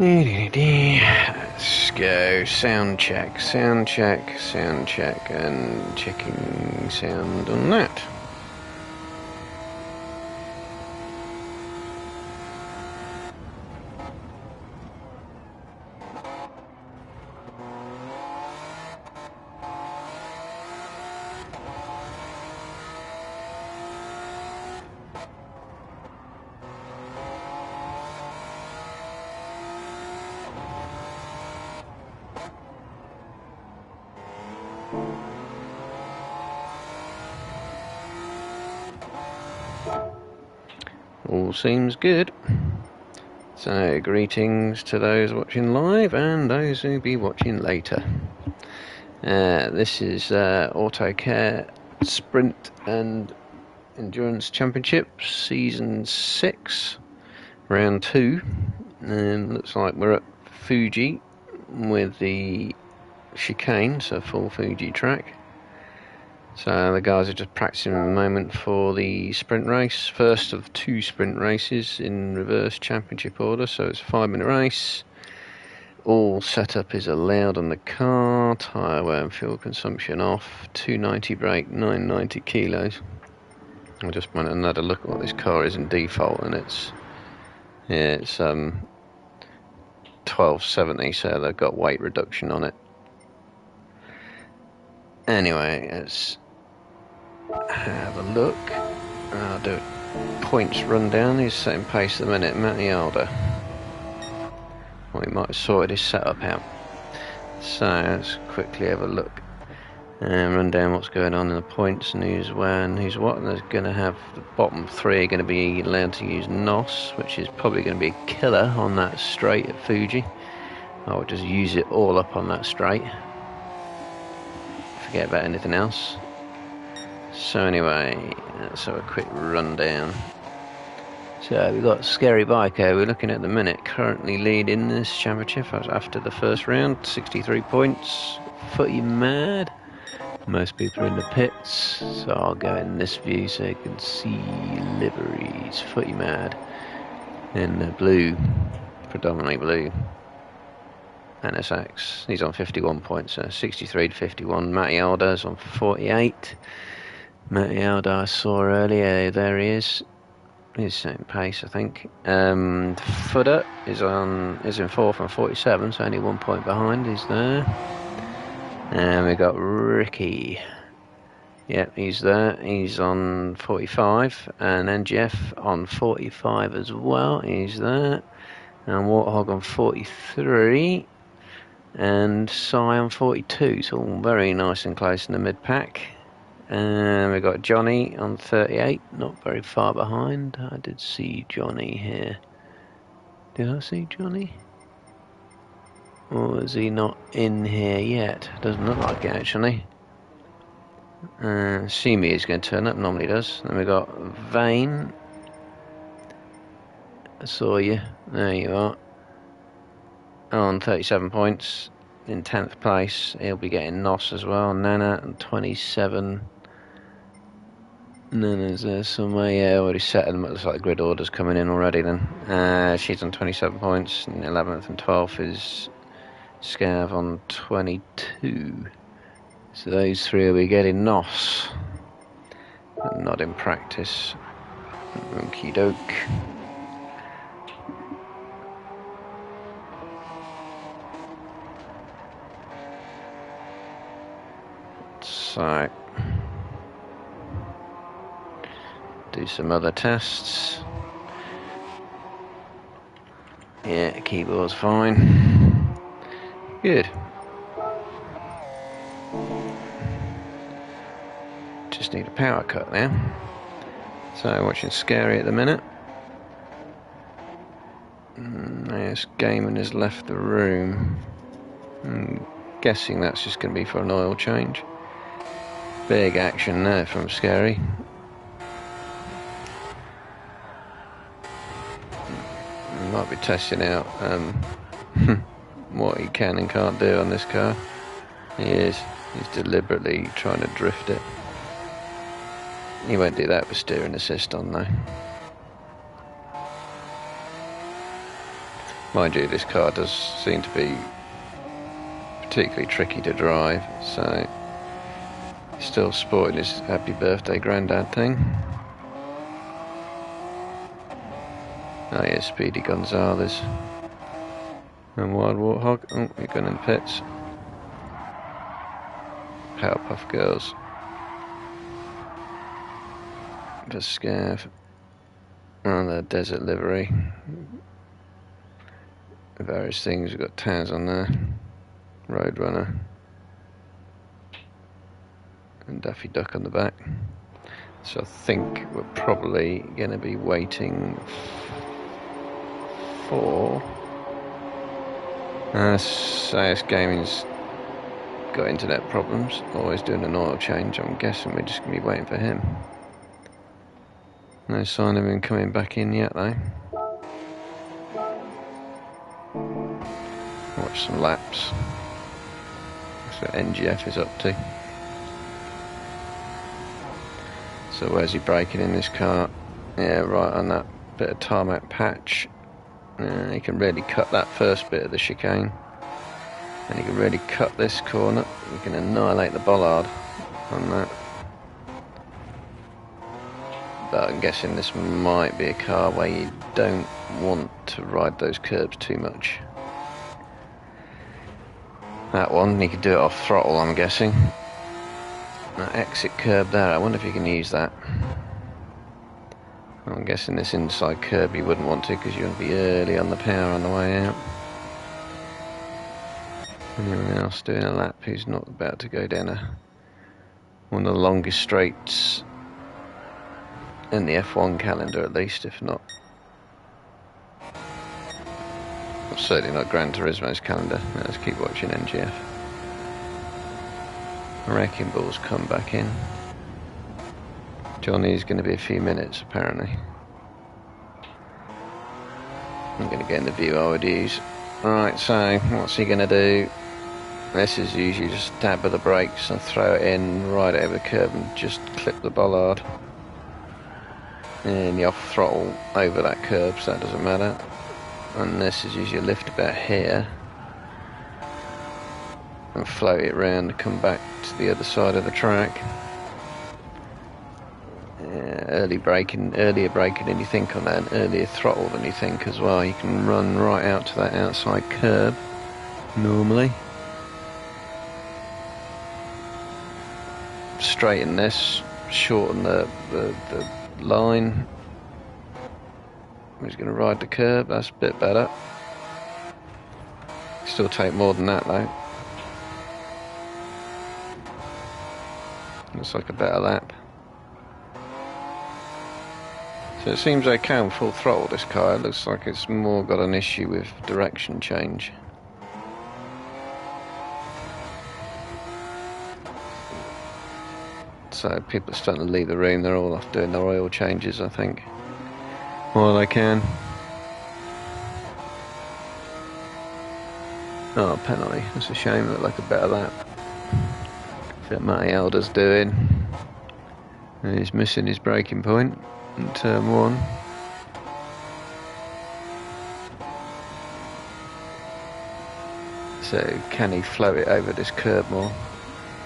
Let's go. Sound check, sound check, sound check, and checking sound on that. All seems good. So, greetings to those watching live and those who'll be watching later. This is Autocare Sprint and Endurance Championships Season 6, Round 2. Looks like we're at Fuji with the chicane, so full Fuji track. So the guys are just practicing at the moment for the sprint race, first of 2 sprint races in reverse championship order. So it's a 5-minute race. All setup is allowed on the car. Tyre wear and fuel consumption off. 290 brake, 990 kilos. I just went another look at what this car is in default, and it's 1270. So they've got weight reduction on it. Anyway, let's have a look. I'll do a points rundown. He's setting pace at the minute. Matty Alder. Well, he might have sorted his setup out. So let's quickly have a look and run down what's going on in the points and who's where and who's what. And there's going to have the bottom 3 are going to be allowed to use NOS, which is probably going to be a killer on that straight at Fuji. I'll just use it all up on that straight. Forget about anything else. So anyway, let's have a quick rundown. So we've got Scary Biker, we're looking at the minute, currently leading this championship after the first round, 63 points. Footy Mad, most people are in the pits, so I'll go in this view so you can see liveries. Footy Mad in the blue, predominantly blue. NSX, he's on 51 points, so 63 to 51. Matty Alder's on 48. Matty Alder I saw earlier, there he is. He's same pace, I think. Footer is in 4th on 47, so only 1 point behind. He's there. And we got Ricky. Yep, he's there. He's on 45, and NGF on 45 as well. He's there. And Warthog on 43. And Psy on 42, so all very nice and close in the mid-pack. And we've got Johnny on 38, not very far behind. I did see Johnny here. Did I see Johnny? Or is he not in here yet? Doesn't look like it, actually. Simi is going to turn up, normally does. Then we've got Vane. I saw you. There you are. On 37 points. In 10th place. He'll be getting NOS as well. Nana on 27. Nana's there somewhere. Yeah, already set them. It looks like the grid order's coming in already then. She's on 27 points. And 11th and 12th is Scav on 22. So those 3 will be getting NOS. But not in practice. Okie doke. So, do some other tests. Yeah, keyboard's fine. Good. Just need a power cut now. So, watching Scary at the minute. Yes, Gaiman has left the room. I'm guessing that's just going to be for an oil change. Big action there from Scary. Might be testing out what he can and can't do on this car. He is. He's deliberately trying to drift it. He won't do that with steering assist on though. Mind you, this car does seem to be particularly tricky to drive, so still sporting his happy birthday granddad thing. Oh yeah, Speedy Gonzales and Wild Warthog. Oh, you're going in the pits. Powerpuff Girls. The Scav. Oh, the desert livery. Various things. We've got Taz on there. Roadrunner. And Daffy Duck on the back. So I think we're probably going to be waiting for CS Gaming's got internet problems, always doing an oil change. I'm guessing we're just going to be waiting for him. No sign of him coming back in yet though. Watch some laps. That's what NGF is up to. So where's he braking in this car? Yeah, right on that bit of tarmac patch. He can really cut that first bit of the chicane. And he can really cut this corner. He can annihilate the bollard on that. But I'm guessing this might be a car where you don't want to ride those curbs too much. That one, he could do it off throttle, I'm guessing. That exit curb there, I wonder if you can use that. I'm guessing this inside curb you wouldn't want to, because you want to be early on the power on the way out. Anyone else doing a lap who's not about to go down one of the longest straights in the F1 calendar, at least, if not. Well, certainly not Gran Turismo's calendar. Let's keep watching NGF. Wrecking Ball's come back in. Johnny's going to be a few minutes, apparently. I'm going to get in the view I would use. Alright, so what's he going to do? This is usually just dab of the brakes and throw it in, ride it over the curb and just clip the bollard. And the off throttle over that curb, so that doesn't matter. And this is usually a lift about here. And float it round and come back to the other side of the track. Earlier braking than you think on that, and earlier throttle than you think as well. You can run right out to that outside curb normally. Straighten this, shorten the line. He's going to ride the curb, that's a bit better. Still take more than that though. Looks like a better lap. So it seems okay on full throttle, this car. It looks like it's more got an issue with direction change. So people are starting to leave the room. They're all off doing their oil changes, I think, while they can. Oh, penalty. That's a shame. It looked like a better lap. That Matty Elder's doing. And he's missing his braking point in turn one. So can he float it over this curb more?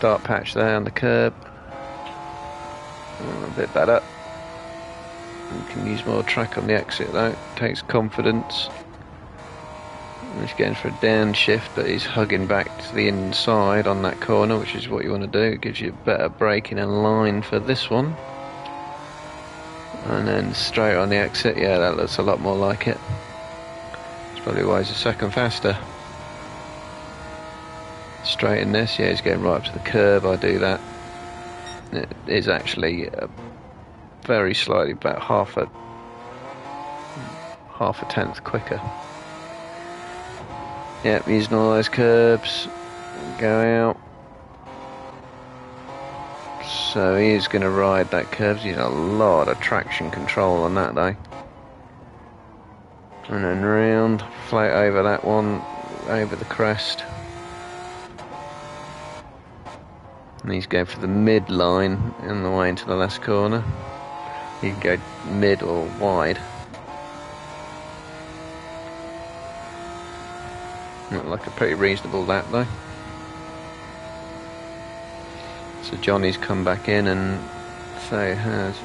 Dark patch there on the curb. A bit better. You can use more track on the exit though. Takes confidence. He's going for a downshift, but he's hugging back to the inside on that corner, which is what you want to do. It gives you a better braking and line for this one. And then straight on the exit, yeah, that looks a lot more like it. It's probably why he's a second faster. Straight in this, yeah, he's going right up to the curb. I do that. It is actually very slightly, about half a tenth quicker. Yep, using all those curbs, go out. So he is going to ride that curve. He's a lot of traction control on that though. And then round, float over that one, over the crest. And he's going for the mid line on the way into the last corner. You can go mid or wide. Looked like a pretty reasonable lap though. So Johnny's come back in, and so has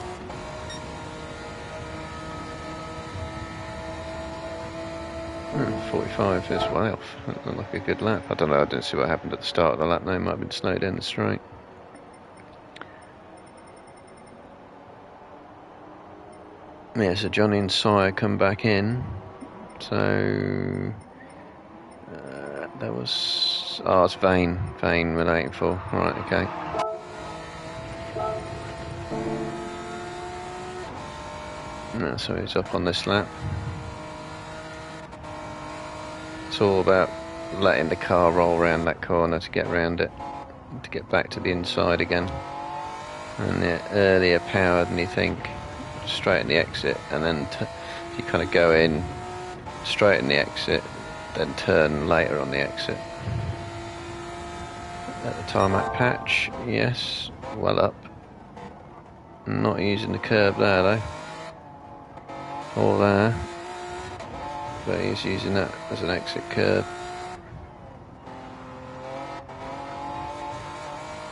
45 is way off. That looked like a good lap. I don't know, I didn't see what happened at the start of the lap. They might have been snowed in the straight. Yeah, so Johnny and Sire come back in. So there was... oh, it's Vane we're waiting for. Right, okay. No, so he's up on this lap. It's all about letting the car roll around that corner to get around it, to get back to the inside again. And the earlier power than you think, straighten the exit, and then if you kind of go in, straighten the exit, then turn later on the exit. At the tarmac patch, yes, well up. Not using the curb there though, or there, but he's using that as an exit curb.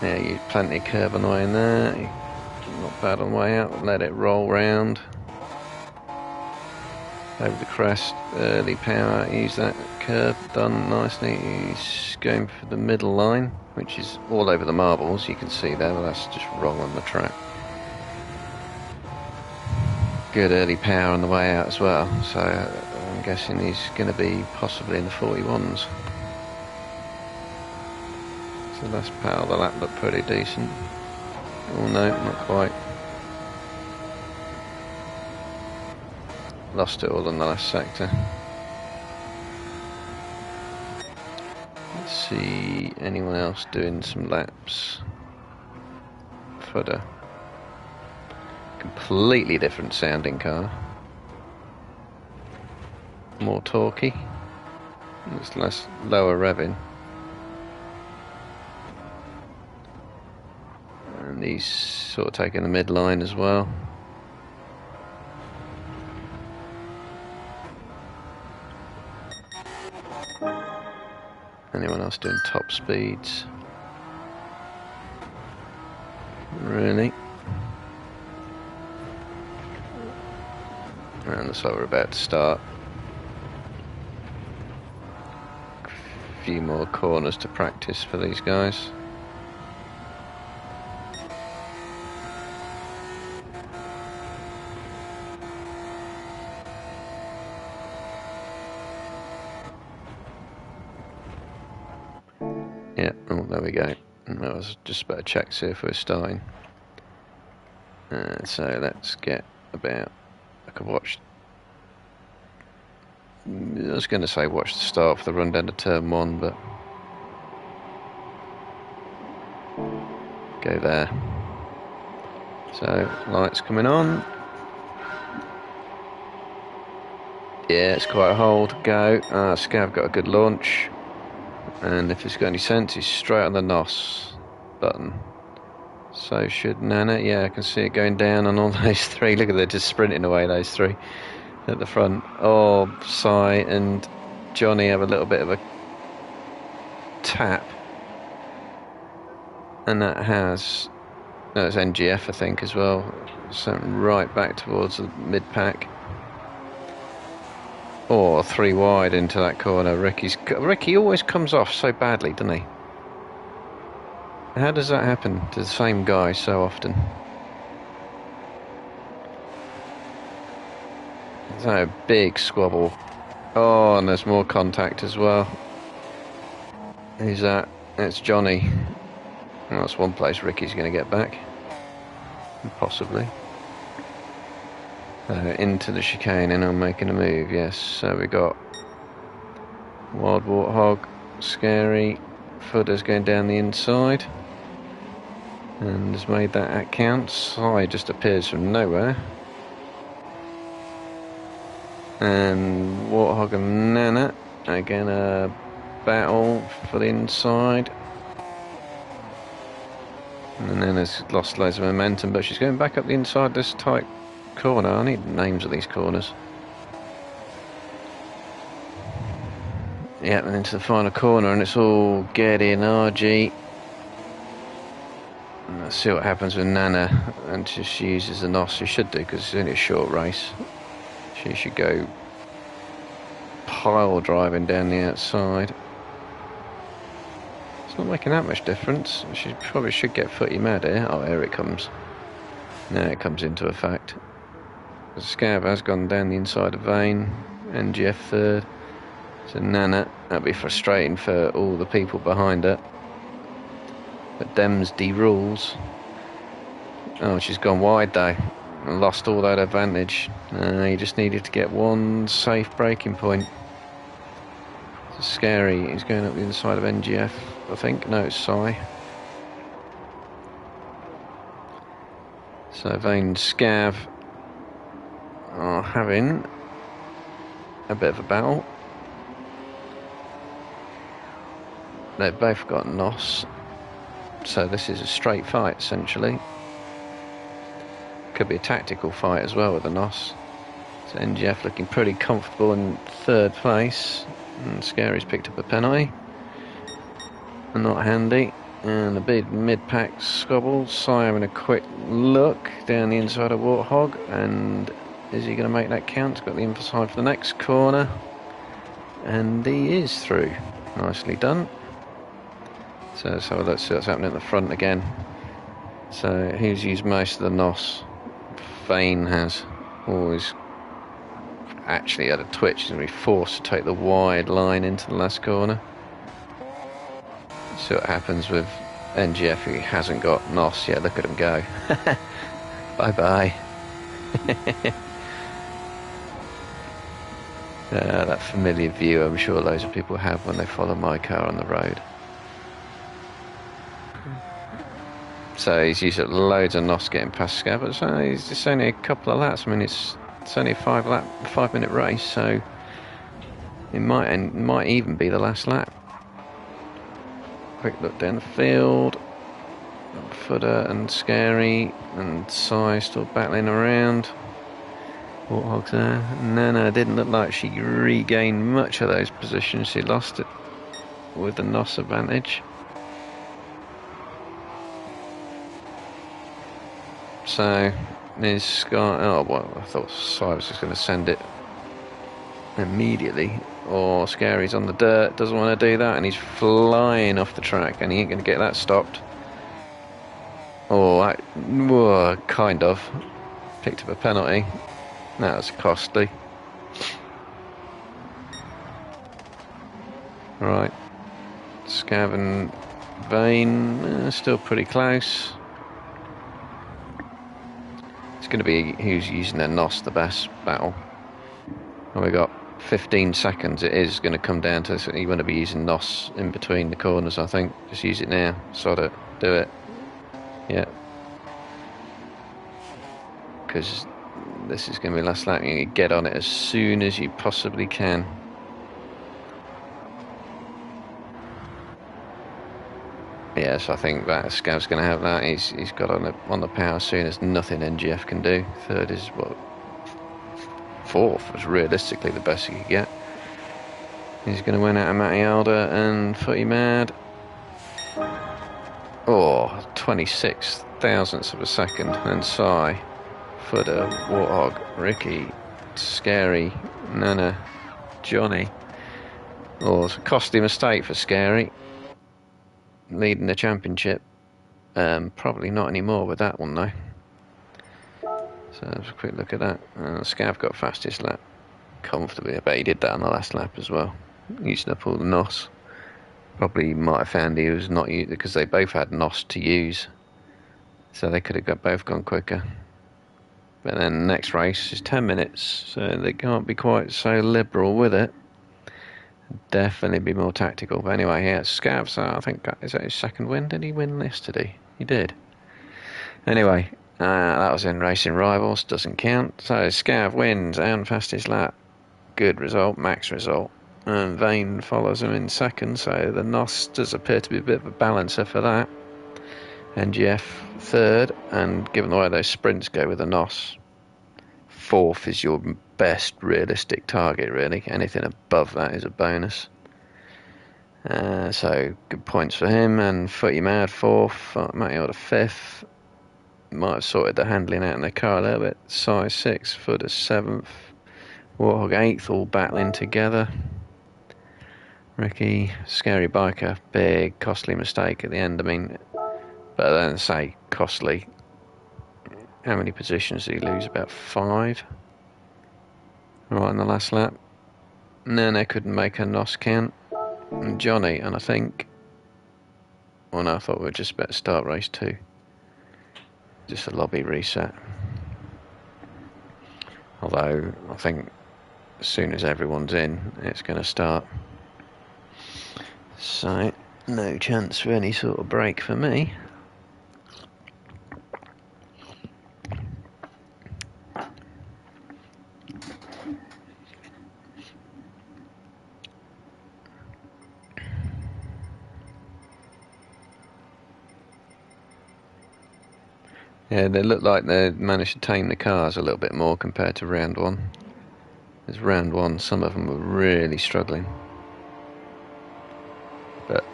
Yeah, you plenty of curb on the way in there. Not bad on the way out. Let it roll round over the crest. Early power. Use that curb. Done nicely. He's going for the middle line, which is all over the marbles. You can see there, but that's just wrong on the track. Good early power on the way out as well. So I'm guessing he's going to be possibly in the 41s. So last power of the lap looked pretty decent. Oh no, not quite. Lost it all in the last sector. Let's see anyone else doing some laps. Fudder. Completely different sounding car. More torquey. It's less lower revving. And he's sort of taking the midline as well. Anyone else doing top speeds? Really? And looks like we're about to start. A few more corners to practice for these guys. Yeah, oh, there we go. I was just about to check, see if we're starting. So let's get about... I could watch... I was going to say watch the start for the run down to turn 1, but... go there. So, lights coming on. Yeah, it's quite a hold. Go. Scav got a good launch. And if it's got any sense, he's straight on the NOS button. So should Nana. Yeah, I can see it going down on all those three. Look at they're just sprinting away, those three at the front. Oh, Cy and Johnny have a little bit of a tap. And that has... no, it's NGF, I think, as well. Something right back towards the mid-pack. Or 3 wide into that corner. Ricky always comes off so badly, doesn't he? How does that happen to the same guy so often? Is that a big squabble? Oh, and there's more contact as well. Who's that? It's Johnny. Well, that's one place Ricky's going to get back. Possibly. Into the chicane, and I'm making a move, yes. So we got Wild Warthog, Scary, Footer's going down the inside, and has made that count. Side just appears from nowhere. And Warthog and Nana are going to battle for the inside. And Nana's lost loads of momentum, but she's going back up the inside this tight corner. I need names of these corners. Yep, and into the final corner, and it's all Getty and RG. And let's see what happens with Nana, and she uses the NOS. She should do, because it's only a short race. She should go pile driving down the outside. It's not making that much difference. She probably should get footy mad here. Oh, here it comes. Now it comes into effect. The Scav has gone down the inside of Vane. NGF third. So Nana, that'll be frustrating for all the people behind her. But Dems rules. Oh, she's gone wide though. Lost all that advantage. You just needed to get one safe braking point. It's scary. He's going up the inside of NGF, I think. No, it's Sai. So Vane and Scav are having a bit of a battle. They've both got NOS. So this is a straight fight, essentially. Could be a tactical fight as well with the NOS. So NGF looking pretty comfortable in third place. And Scary's picked up a penalty. And not handy. And a big mid-pack squabble. Sai having a quick look down the inside of Warthog. And is he going to make that count? He's got the inside for the next corner. And he is through. Nicely done. So let's see what's happening at the front again. So who's used most of the NOS? Vane has. Always actually had a twitch. He's going to be forced to take the wide line into the last corner. See what happens with NGF, who hasn't got NOS yet. Look at him go. Bye bye. That familiar view I'm sure loads of people have when they follow my car on the road. So he's used up loads of NOS getting past Scav, but it's only a couple of laps. I mean, it's only a 5-minute race, so it might even be the last lap. Quick look down the field. Footer and Scary and Sai still battling around. Warthog's there. Nana didn't look like she regained much of those positions. She lost it with the NOS advantage. So there's Sky. Oh well, I thought Sai was just going to send it immediately. Or Scary's on the dirt, doesn't want to do that, and he's flying off the track, and he ain't going to get that stopped. Oh, kind of. Picked up a penalty. That was costly. Right. Scav and Vane, still pretty close. It's going to be who's using their NOS the best battle. And we got 15 seconds. It is going to come down to, so you want to be using NOS in between the corners, I think. Just use it now. Sod it. Do it. Yeah. Because this is going to be last lap. You get on it as soon as you possibly can. Yes, I think that Scav's going to have that. He's got on the power as soon as nothing NGF can do. Third is what? Fourth was realistically the best he could get. He's going to win out of Matty Alder and Footy Mad. Oh, 26 thousandths of a second. And Sai, Footer, Warthog, Ricky, Scary, Nana, Johnny. Oh, it's a costly mistake for Scary. Leading the championship. Probably not anymore with that one though. So let's have a quick look at that. Scav got fastest lap comfortably. I bet he did that on the last lap as well. Using up all the NOS. Probably might have found he was not used because they both had NOS to use. So they could have both gone quicker. But then the next race is 10 minutes, so they can't be quite so liberal with it. Definitely be more tactical. But anyway, yeah, Scav, so I think, is that his second win? Did he win yesterday? He did. Anyway, that was in Racing Rivals, doesn't count. So Scav wins and fastest lap. Good result, max result. And Vane follows him in second, so the NOS does appear to be a bit of a balancer for that. NGF third, and given the way those sprints go with the NOS, fourth is your best realistic target, really. Anything above that is a bonus. So good points for him. And Footy Mad 4th, Matty Order 5th. Might have sorted the handling out in their car a little bit. Size 6, Footer 7th. Warthog 8th, all battling together. Ricky, Scary Biker, big costly mistake at the end. I mean, but then say costly. How many positions did he lose? About 5. Right in the last lap. Nana couldn't make a NOS count. And Johnny, and I think... Well, no, I thought we were just about to start race 2. Just a lobby reset. Although, I think as soon as everyone's in, it's going to start. So, no chance for any sort of break for me. Yeah, they look like they managed to tame the cars a little bit more compared to round 1. As round 1, some of them were really struggling. But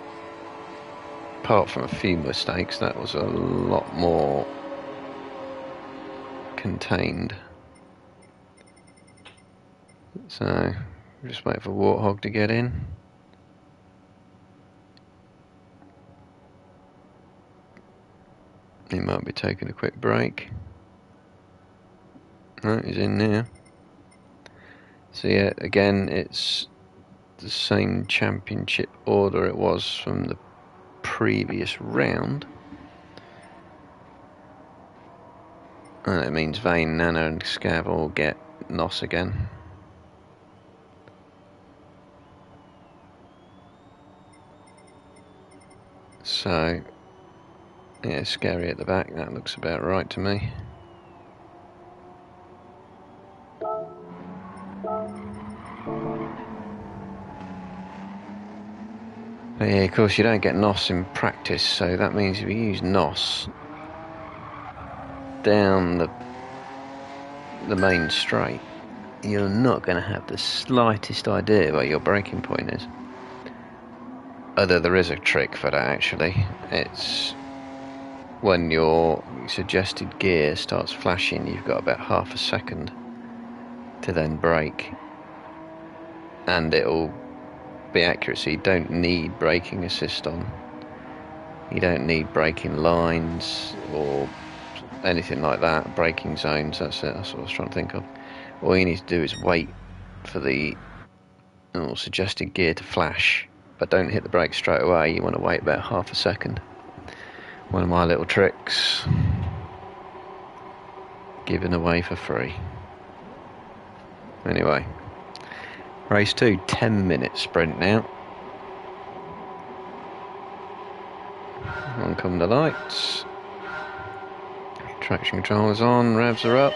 apart from a few mistakes, that was a lot more contained. So, just wait for Warthog to get in. He might be taking a quick break. No, he's in now. So yeah, again, it's the same championship order it was from the previous round. And it means Vane, Nana and Scav all get NOS again. So, yeah, Scary at the back, that looks about right to me. But yeah, of course you don't get NOS in practice, so that means if you use NOS down the main straight, you're not going to have the slightest idea where your braking point is. Although there is a trick for that actually. It's when your suggested gear starts flashing, you've got about half a second to then brake, and it'll be accurate. So you don't need braking assist on. You don't need braking lines or anything like that. Braking zones, that's it. That's what I was trying to think of. All you need to do is wait for the suggested gear to flash, but don't hit the brake straight away. You want to wait about half a second. One of my little tricks, given away for free. Anyway, race 2, 10-minute sprint now. On come the lights. Traction control is on, revs are up,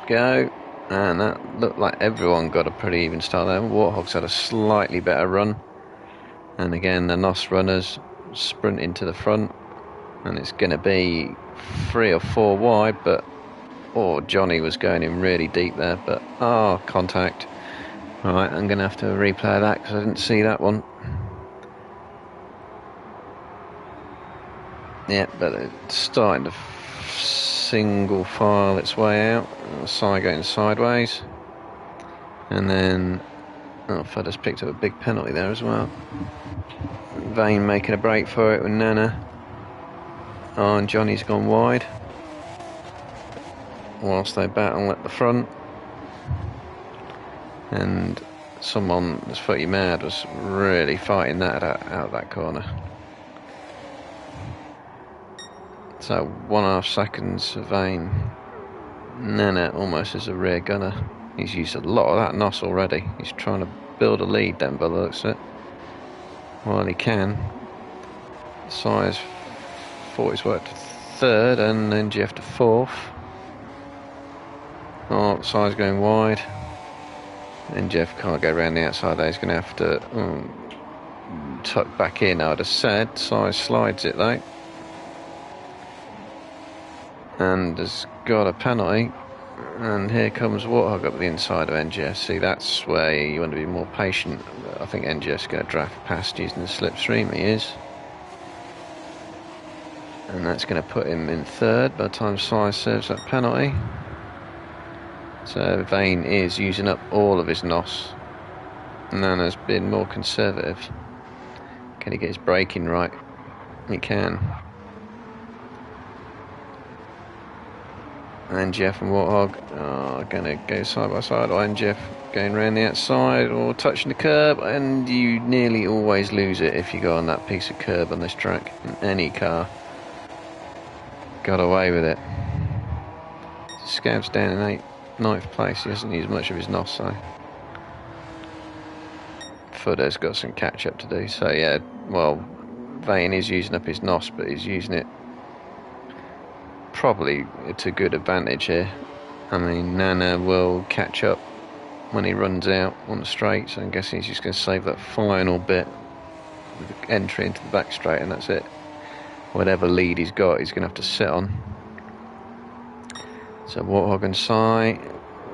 go. And that looked like everyone got a pretty even start there. Warthog's had a slightly better run. And again, the NOS runners sprinting to the front. And it's going to be 3 or 4 wide, but Johnny was going in really deep there, but contact. Right, I'm going to have to replay that because I didn't see that one. Yeah, but it's starting to single file its way out. Side going sideways, and then Fudder's picked up a big penalty there as well. Vane making a break for it with Nana. And Johnny's gone wide whilst they battle at the front, and someone that's Footy Mad was really fighting that out of that corner. So 1.5 seconds of Vane. Nana almost as a rear gunner. He's used a lot of that NOS already. He's trying to build a lead then by the looks of it. While he can. Size 40's worked to 3rd and then Jeff to 4th. Size going wide. And Jeff can't go around the outside there. He's going to have to tuck back in, I would have said. Size slides it though. And has got a penalty. And here comes Warthog up the inside of NGS. See, that's where you want to be more patient. I think NGS is going to draft past using the slipstream. He is. And that's going to put him in third by the time Si serves that penalty. So Vane is using up all of his NOS. Nana's been more conservative. Can he get his braking right? He can. NGF and Warthog are going to go side by side, or NGF going around the outside or touching the curb, and you nearly always lose it if you go on that piece of curb on this track in any car. Got away with it. Scav's down in ninth place. He hasn't used much of his NOS, so Footer's got some catch up to do. So yeah, well, Vane is using up his NOS, but he's using it probably to good advantage here. I mean, Nana will catch up when he runs out on the straight, so I'm guessing he's just going to save that final bit with the entry into the back straight, and that's it. Whatever lead he's got, he's going to have to sit on. So Warthog and Si,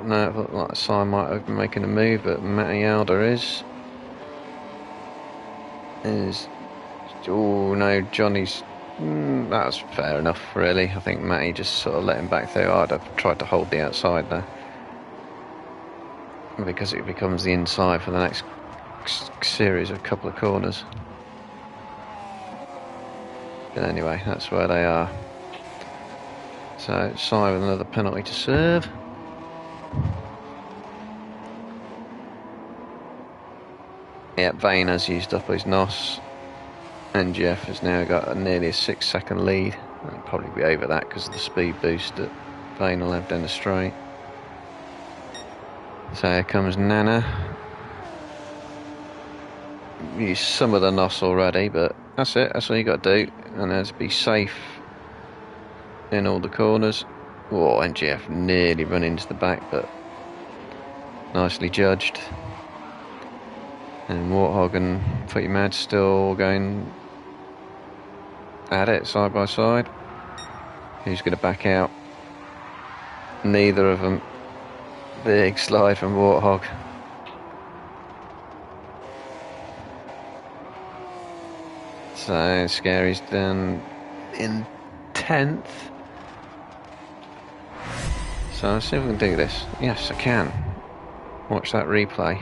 no, it looked like Si might have been making a move, but Matty Alder is. Oh no, Johnny's. That's fair enough, really. I think Matty just sort of let him back there. I'd have tried to hold the outside there, because it becomes the inside for the next series of couple of corners. But anyway, that's where they are. So Si with another penalty to serve. Yep, Vane has used up his NOS. NGF has now got nearly a 6-second lead. It'll probably be over that because of the speed boost that Vane will have down the straight. So here comes Nana. Used some of the NOS already, but that's it. That's all you got to do. And that's be safe in all the corners. Oh, NGF nearly run into the back, but nicely judged. And Warthog and Footy Mad still going at it side by side. Who's going to back out? Neither of them. Big slide from Warthog. So Scary's down in 10th. So let's see if we can do this. Yes, I can. Watch that replay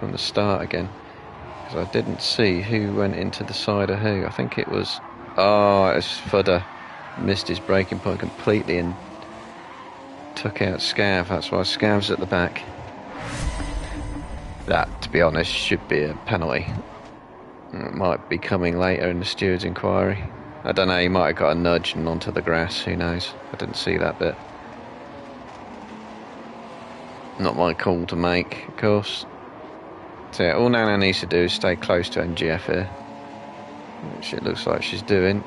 from the start again, because I didn't see who went into the side of who. I think it was, it was Footer. Missed his braking point completely and took out Scav. That's why Scav's at the back. That, to be honest, should be a penalty. It might be coming later in the steward's inquiry. I don't know, he might have got a nudge and onto the grass, who knows. I didn't see that bit. Not my call to make, of course. So yeah, all Nana needs to do is stay close to NGF here, which it looks like she's doing,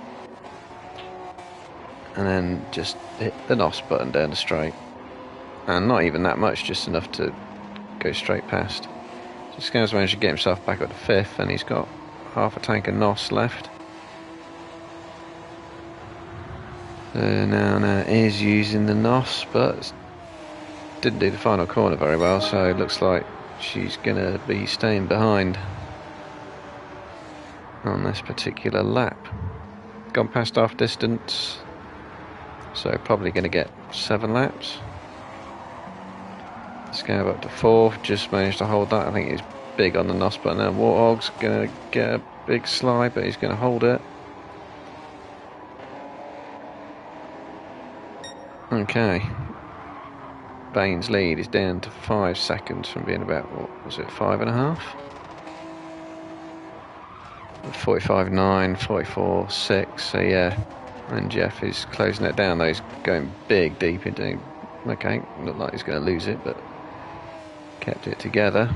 and then just hit the NOS button down the straight, and not even that much, just enough to go straight past. So Scav's managed to get himself back up to 5th, and he's got half a tank of NOS left. So Nana is using the NOS, but didn't do the final corner very well, so it looks like she's going to be staying behind on this particular lap. Gone past half distance, so probably going to get 7 laps. Scav up to 4th, just managed to hold that. I think he's big on the NOS button now. Warthog's going to get a big slide, but he's going to hold it. Okay. Vane's lead is down to 5 seconds from being about, what was it, 5.5? 45.9, 44.6, so yeah. And Jeff is closing it down, though he's going big deep into, okay, looked like he's going to lose it, but kept it together.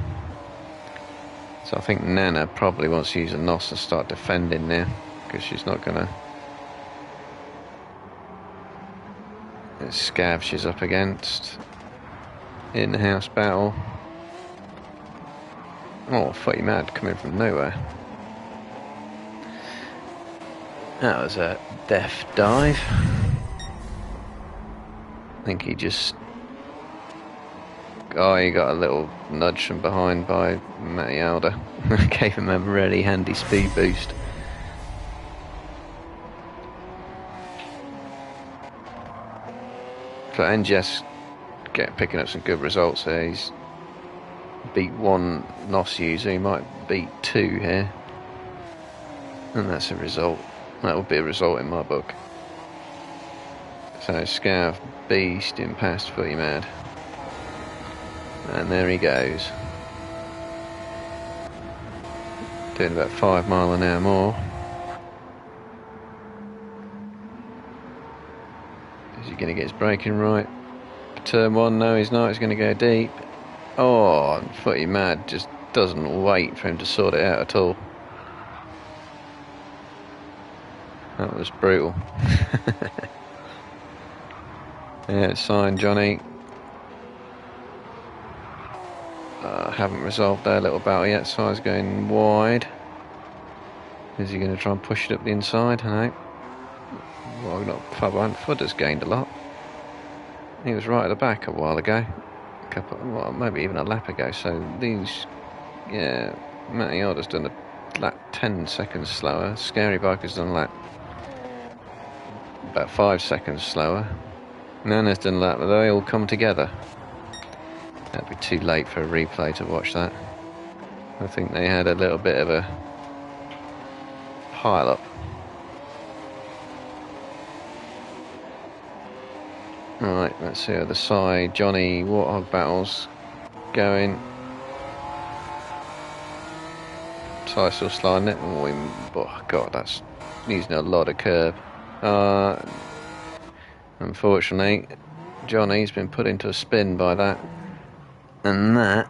So I think Nana probably wants to use a NOS and start defending now, because she's not going to. It's Scav she's up against. In-house battle. Oh, Footy Mad coming from nowhere. That was a deft dive. I think he just Oh, he got a little nudge from behind by Matty Alder. Gave him a really handy speed boost. But NGS picking up some good results here. He's beat one NOS user, he might beat two here. And that's a result. That would be a result in my book. So Scav beasting past Footy Mad. And there he goes. Doing about 5 mile an hour more. Is he going to get his braking right? Turn one, no he's not, he's going to go deep. Oh, Footy Mad just doesn't wait for him to sort it out at all. That was brutal. Yeah, it's signed, Johnny. Haven't resolved their little battle yet. Side's going wide. Is he going to try and push it up the inside? No. Well, not Fudder's gained a lot. He was right at the back a while ago. Well, maybe even a lap ago. So these, yeah, Matty Alder's done a lap 10 seconds slower. Scary Biker's done a lap about 5 seconds slower. Nana's done a lap, but they all come together. That'd be too late for a replay to watch that. I think they had a little bit of a pile up. Right, let's see other side. Johnny Warthog battles going. Ty still sliding it. Oh god, that's using a lot of curb. Unfortunately, Johnny's been put into a spin by that. And that,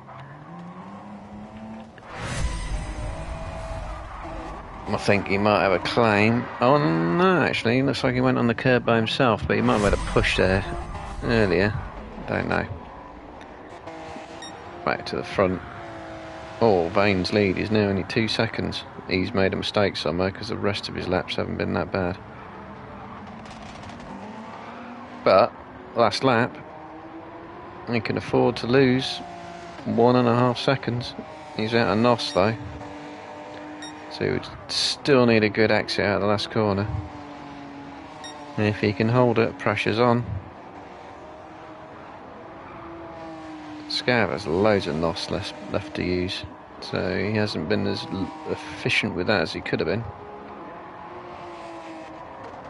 I think he might have a claim. Oh no, actually, looks like he went on the curb by himself, but he might have had a push there earlier. Don't know. Back to the front. Oh, Vane's lead is now only 2 seconds. He's made a mistake somewhere because the rest of his laps haven't been that bad. But last lap, he can afford to lose 1.5 seconds. He's out of NOS though, so he would still need a good exit out of the last corner. And if he can hold it, pressure's on. Scav has loads of NOS left to use, so he hasn't been as efficient with that as he could have been.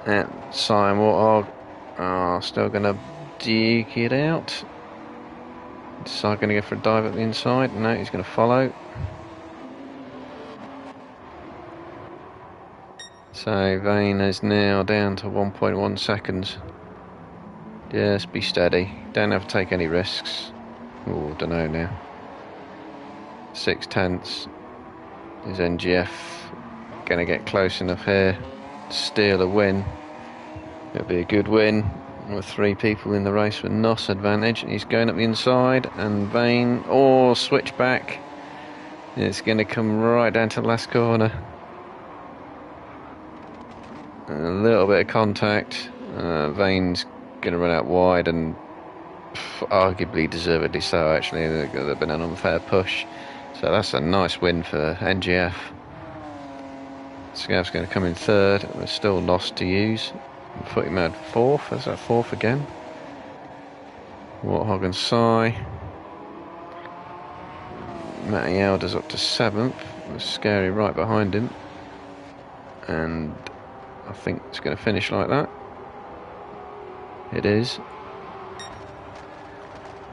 And Simon Warthog, still going to duke it out. Is going to go for a dive at the inside? No, he's going to follow. So Vane is now down to 1.1 seconds. Just be steady. Don't have to take any risks. Oh, don't know now. 6/10. Is NGF going to get close enough here to steal a win? It'll be a good win. With 3 people in the race with NOS advantage. He's going up the inside, and Vane, switch back. It's going to come right down to the last corner. A little bit of contact. Vane's going to run out wide, and arguably deservedly so, actually. There's been an unfair push. So that's a nice win for NGF. Scav's going to come in third. There's still NOS to use. Footy Mad fourth. Is that fourth again? Warthog and Sai. Matty Alder's up to 7th. There's Scary right behind him. And I think it's going to finish like that. It is.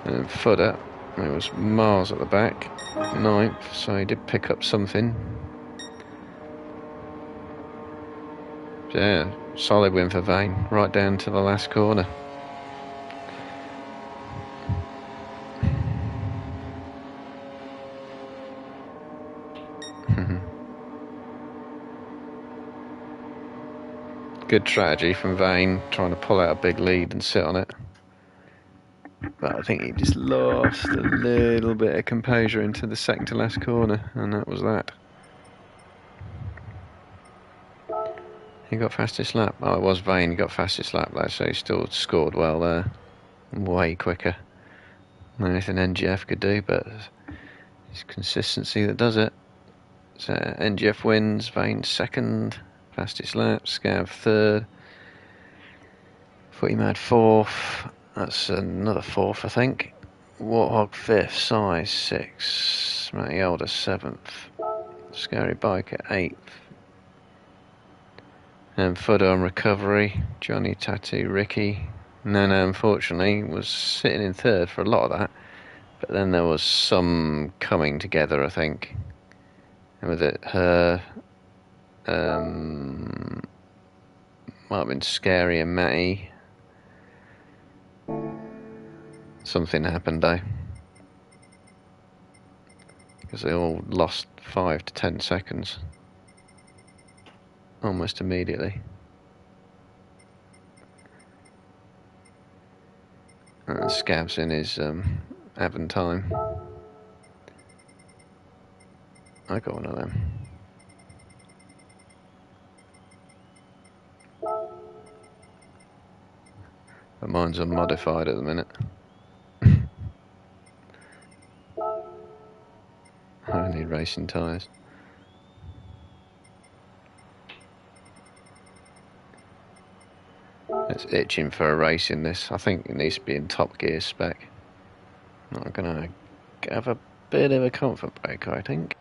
And Footer, it was miles at the back. 9th, so he did pick up something. Yeah, solid win for Vane, right down to the last corner. Good strategy from Vane, trying to pull out a big lead and sit on it. But I think he just lost a little bit of composure into the second to last corner, and that was that. He got fastest lap. Oh, it was Vane, he got fastest lap though, so he still scored well there. Way quicker. Anything NGF could do, but it's consistency that does it. So NGF wins, Vane second, fastest lap, Scav third, Footy Mad fourth, that's another fourth I think, Warthog fifth, Size sixth, Matty Elder seventh, Scary Biker eighth, and Footer on recovery, Johnny Tattoo Ricky. Nana unfortunately was sitting in third for a lot of that, but then there was some coming together I think. And with it, her, might have been Scary and Matty. Something happened though, because they all lost 5 to 10 seconds almost immediately. Scab's in his Avon time. I got one of them. But mine's unmodified at the minute. I need racing tyres. It's itching for a race in this. I think it needs to be in top gear spec. I'm going to have a bit of a comfort break, I think.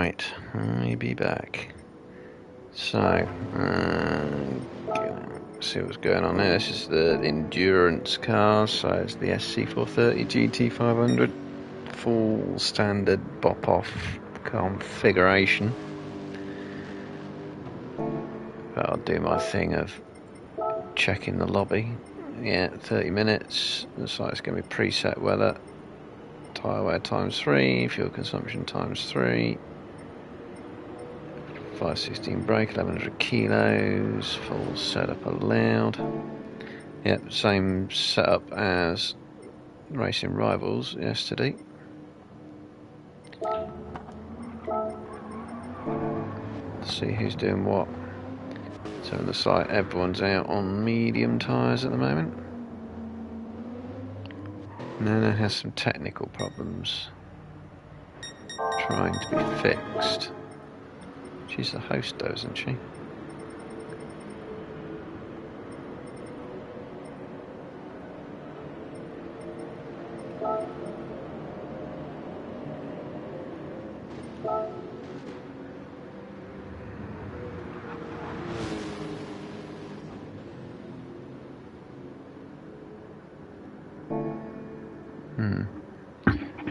Right, I'll be back. So, see what's going on there. This is the endurance cars, so it's the SC430 GT500, full standard bop-off configuration. But I'll do my thing of checking the lobby. Yeah, 30 minutes. Looks like it's going to be preset weather. Tyre wear ×3, fuel consumption ×3. 516 brake, 1100 kilos, full setup allowed. Yep, same setup as Racing Rivals yesterday. Let's see who's doing what. So it looks like everyone's out on medium tyres at the moment. Nana has some technical problems trying to be fixed. She's the host though, isn't she?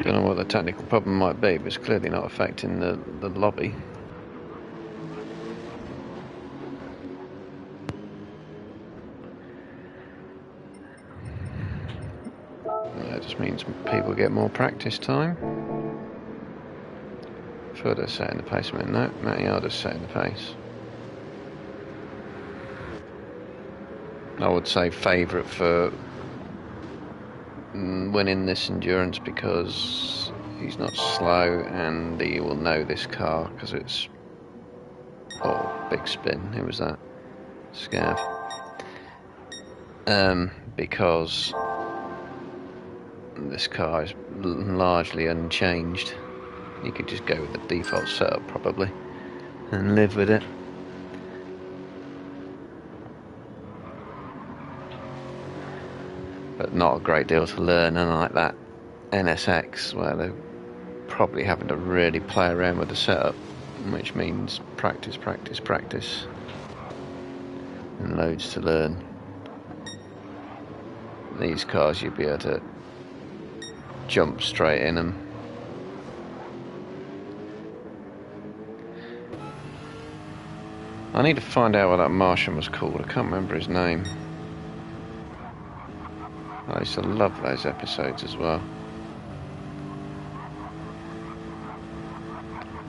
Don't know what the technical problem might be, but it's clearly not affecting the lobby. That just means people get more practice time. Further setting the pace a minute. No, Mattiarda's setting the pace. I would say favourite for winning this endurance because he's not slow and he will know this car because it's big spin. Who was that? Scav. Because this car is largely unchanged. You could just go with the default setup probably and live with it. But not a great deal to learn, unlike that NSX where they're probably having to really play around with the setup, which means practice, practice, practice, and loads to learn. These cars you'd be able to jump straight in them. I need to find out what that Martian was called. I can't remember his name. I used to love those episodes as well.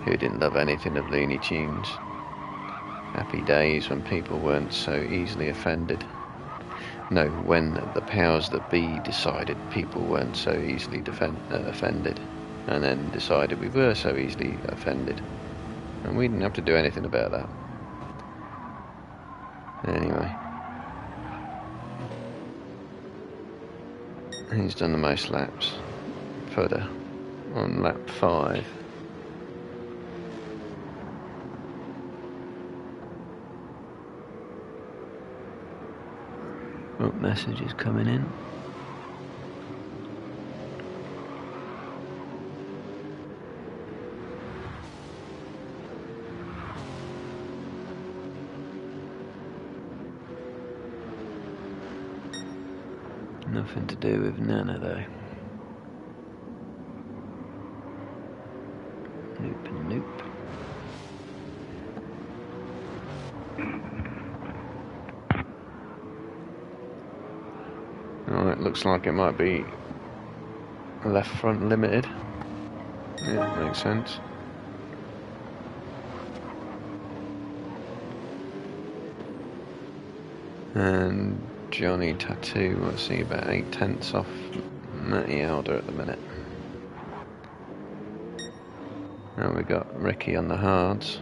Who didn't love anything of Looney Tunes? Happy days when people weren't so easily offended. No, when the powers that be decided people weren't so easily offended, and then decided we were so easily offended, and we didn't have to do anything about that. Anyway, he's done the most laps. Further on lap 5. Oh, messages coming in. Nothing to do with Nana though. Nope and nope. Alright, looks like it might be left front limited. Yeah, makes sense. And Johnny Tattoo, let's see, about 8/10 off Mattiarda at the minute. Now we got Ricky on the hards.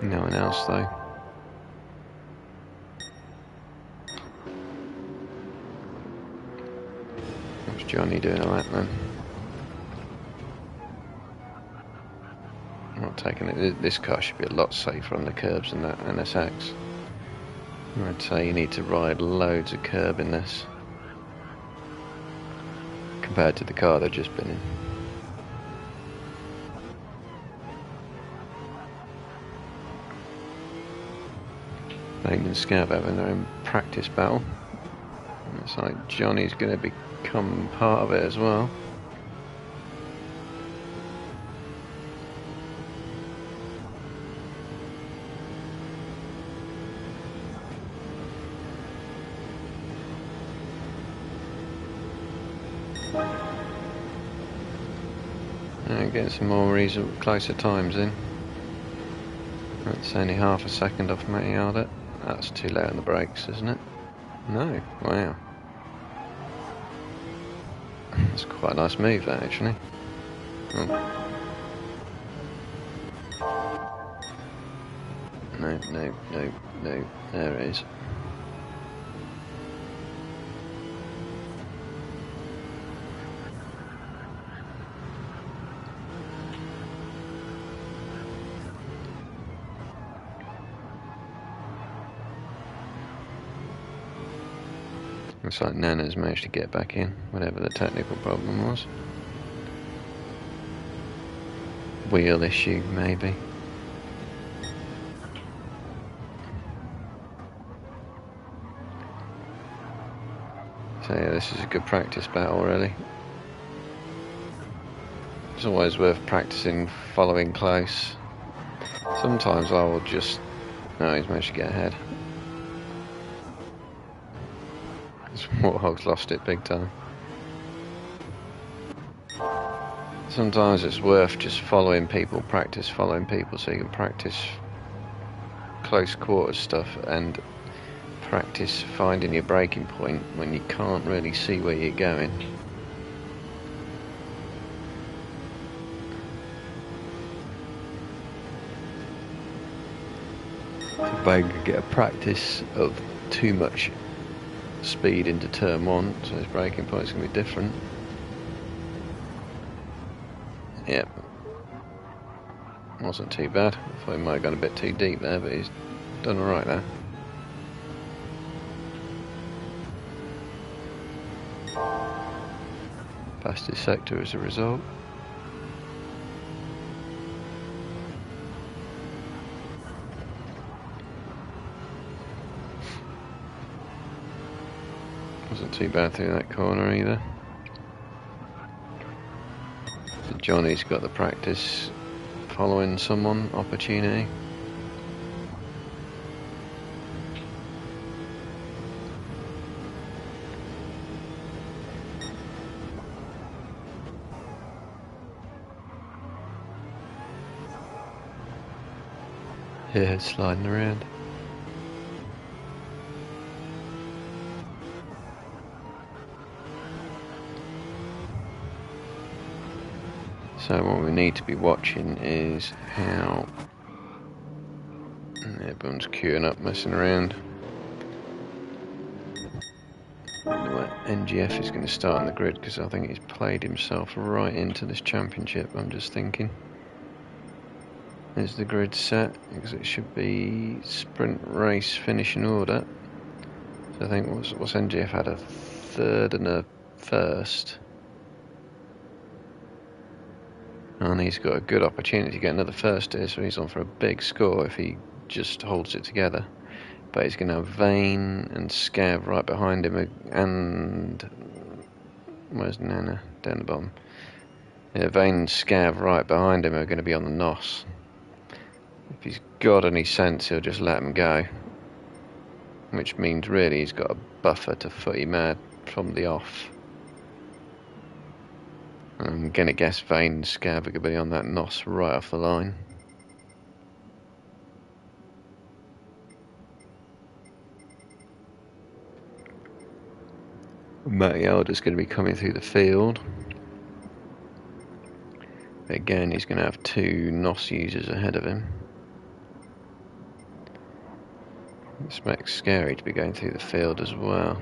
No one else though. What's Johnny doing a lap then? What taking it. This car should be a lot safer on the curbs than that NSX. I'd say you need to ride loads of curb in this compared to the car they've just been in. Vane and Scav having their own practice battle. Looks like Johnny's going to become part of it as well. Getting some more reasonable, closer times in. That's only half a second off Matty Ardett. That's too low on the brakes, isn't it? No, wow. That's quite a nice move, that, actually. Oh. No, no, no, no. There it is. Looks like Nana's managed to get back in, whatever the technical problem was. Wheel issue, maybe. So yeah, this is a good practice battle, really. It's always worth practicing following close. Sometimes I will just... No, he's managed to get ahead. Warthog's lost it big time. Sometimes it's worth just following people, practice following people, so you can practice close quarters stuff and practice finding your braking point when you can't really see where you're going. So Bang could get a practice of too much speed into turn one, so his braking point's going to be different. Yep. Wasn't too bad. I thought he might have gone a bit too deep there, but he's done alright there. Passed his sector as a result. Wasn't too bad through that corner either. So Johnny's got the practice following someone opportunity. Yeah, sliding around. So what we need to be watching is how everyone's queuing up, messing around. NGF is going to start on the grid because I think he's played himself right into this championship. I'm just thinking. There's the grid set because it should be sprint race finish in order. So I think what's NGF had, a third and a first. And he's got a good opportunity to get another first here, so he's on for a big score if he just holds it together. But he's going to have Vane and Scav right behind him, and where's Nana? Down the bottom. Yeah, Vane and Scav right behind him are going to be on the NOS. If he's got any sense, he'll just let him go. Which means really he's got a buffer to footy mad from the off. I'm going to guess Vane and Scav are going to be on that NOS right off the line. Matty Alder's going to be coming through the field. Again, he's going to have two NOS users ahead of him. This makes scary to be going through the field as well.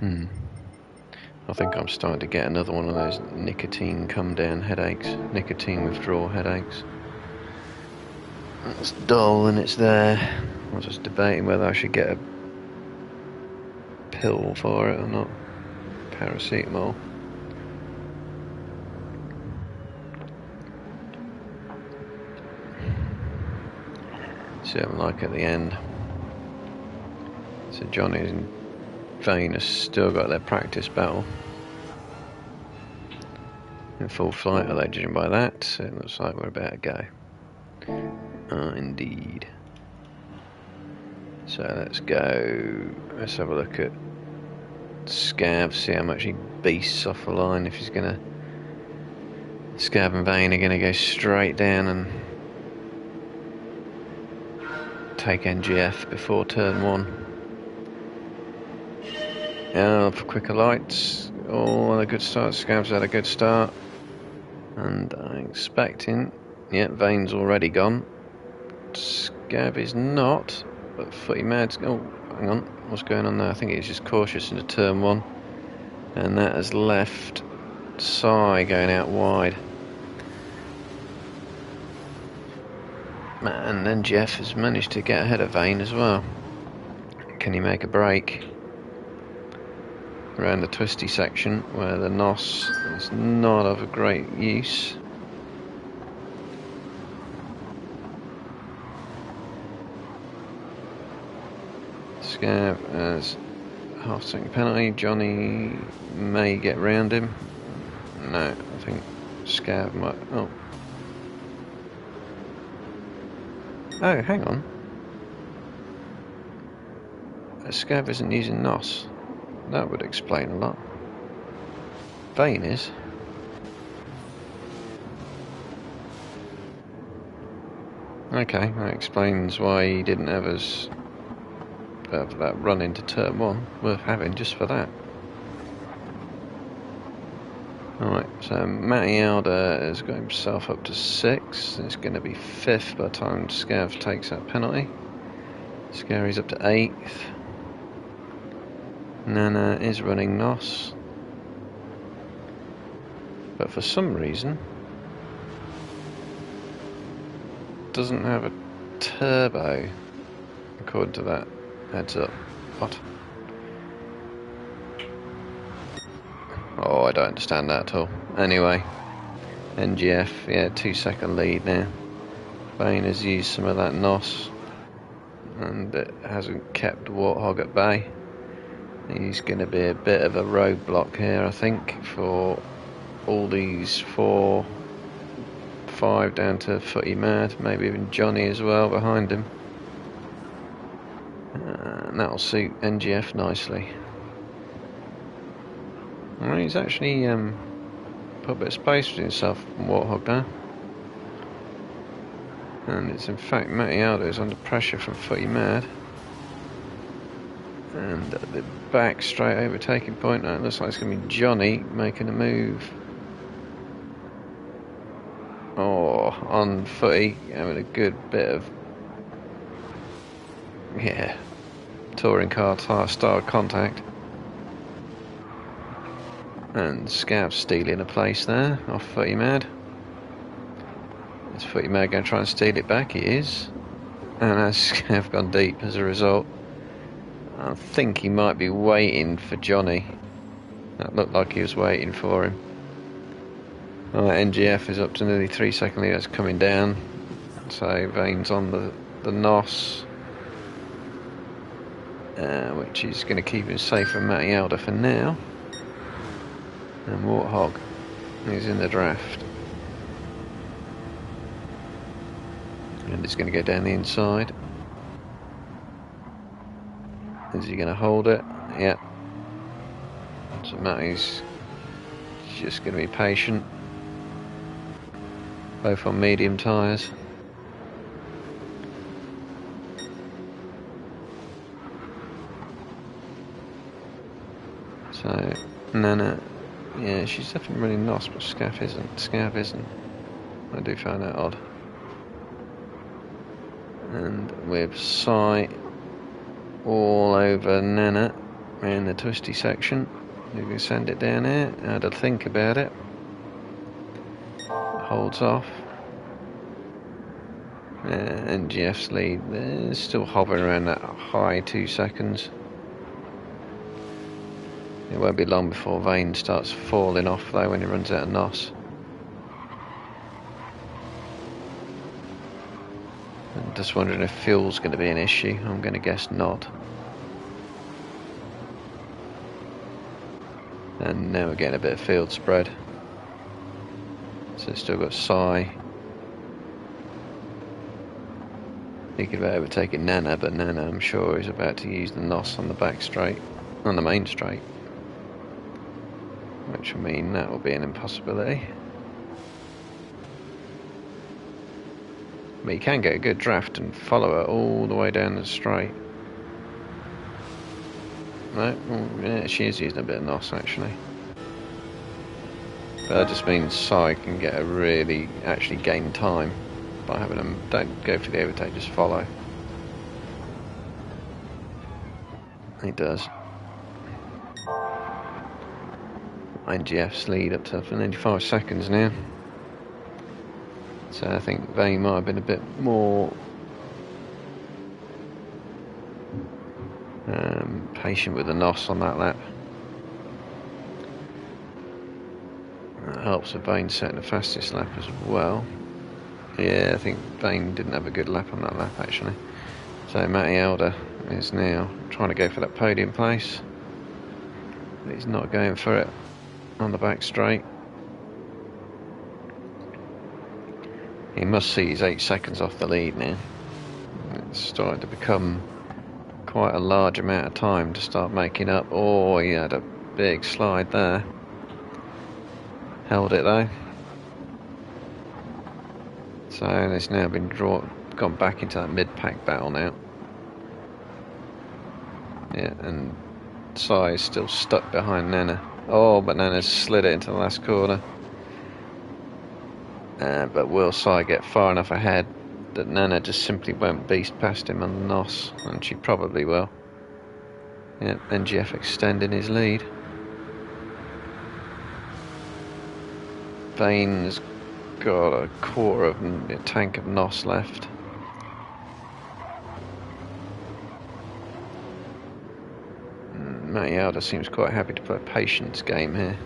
I think I'm starting to get another one of those nicotine come down headaches, nicotine withdrawal headaches. It's dull and it's there. I was just debating whether I should get a pill for it or not. Paracetamol. See what I'm like at the end. So Johnny and Vane has still got their practice battle in full flight, are they, judging by that? So it looks like we're about to go. Indeed. So let's go. Let's have a look at Scav, see how much he beasts off the line. If he's gonna, Scav and Vane are gonna go straight down and take NGF before turn 1. For quicker lights. Oh, a good start. Scav's had a good start. And I'm expecting... Yeah, Vane's already gone. Scav is not. But Footy Mad's... Oh, hang on. What's going on there? I think he's just cautious into turn 1. And that has left Sai going out wide. And then Jeff has managed to get ahead of Vane as well. Can he make a break around the twisty section where the NOS is not of a great use? Scav has half-second penalty. Johnny may get round him. No, I think Scav might... Oh, hang on. Scav isn't using NOS. That would explain a lot. Vane is. Okay, that explains why he didn't have that run into turn 1. Worth having just for that. Alright, so Matty Alder has got himself up to 6. It's going to be 5th by the time Scav takes that penalty. Scary's up to 8th. Nana is running NOS. But for some reason doesn't have a turbo according to that heads up. What? Oh, I don't understand that at all. Anyway, NGF, yeah, 2-second lead now. Vane has used some of that NOS and it hasn't kept Warthog at bay. He's going to be a bit of a roadblock here, I think, for all these 4, 5 down to Footy Mad, maybe even Johnny as well behind him. And that'll suit NGF nicely. Well, he's actually put a bit of space between himself and Warthog now. And it's in fact Matty Aldo is under pressure from Footy Mad. And the back straight overtaking point. It looks like it's going to be Johnny making a move. Oh, on Footy, having a good bit of, yeah, touring car style contact. And Scav stealing a place there off Footy Mad. Is Footy Mad going to try and steal it back? He is. And has Scav gone deep as a result. I think he might be waiting for Johnny. That looked like he was waiting for him. Alright, NGF is up to nearly 3-second lead. That's coming down. So Vane's on the NOS, which is going to keep him safe from Matty Alder for now. And Warthog is in the draft. And it's going to go down the inside. Is he going to hold it? Yeah. So Matty's just going to be patient. Both on medium tyres. So Nana, yeah, she's definitely running NOS, but Scav isn't. I do find that odd. And with Sai all over Nana, in the twisty section. You can send it down here. Had to think about it. Holds off. And Jeff's lead is still hovering around that high 2 seconds. It won't be long before Vane starts falling off though when he runs out of NOS. I'm just wondering if fuel's going to be an issue. I'm going to guess not. And now we're getting a bit of field spread. So it's still got Sai. Thinking about overtaking Nana, but Nana I'm sure is about to use the NOS on the back straight, on the main straight. Which will mean that will be an impossibility. But you can get a good draft and follow her all the way down the straight. No, yeah, she is using a bit of NOS actually. But that just means Sai can get a really actually gain time by having them. Don't go for the overtake, just follow. He does. NGF's lead up to 95 seconds now. So I think Vane might have been a bit more patient with the NOS on that lap. That helps with Vane setting the fastest lap as well. Yeah, I think Vane didn't have a good lap on that lap actually. So Matty Alder is now trying to go for that podium place. But he's not going for it on the back straight. He must see he's 8 seconds off the lead now. It's starting to become quite a large amount of time to start making up. Oh, he had a big slide there. Held it though. So it's now been gone back into that mid-pack battle now. Yeah, and Sai is still stuck behind Nana. Oh, but Nana's slid it into the last corner. But will Sai get far enough ahead that Nana just simply won't beast past him on the NOS? And she probably will. Yeah, NGF extending his lead. Vane's got a quarter of a tank of NOS left. Matty Alder seems quite happy to play a patience game here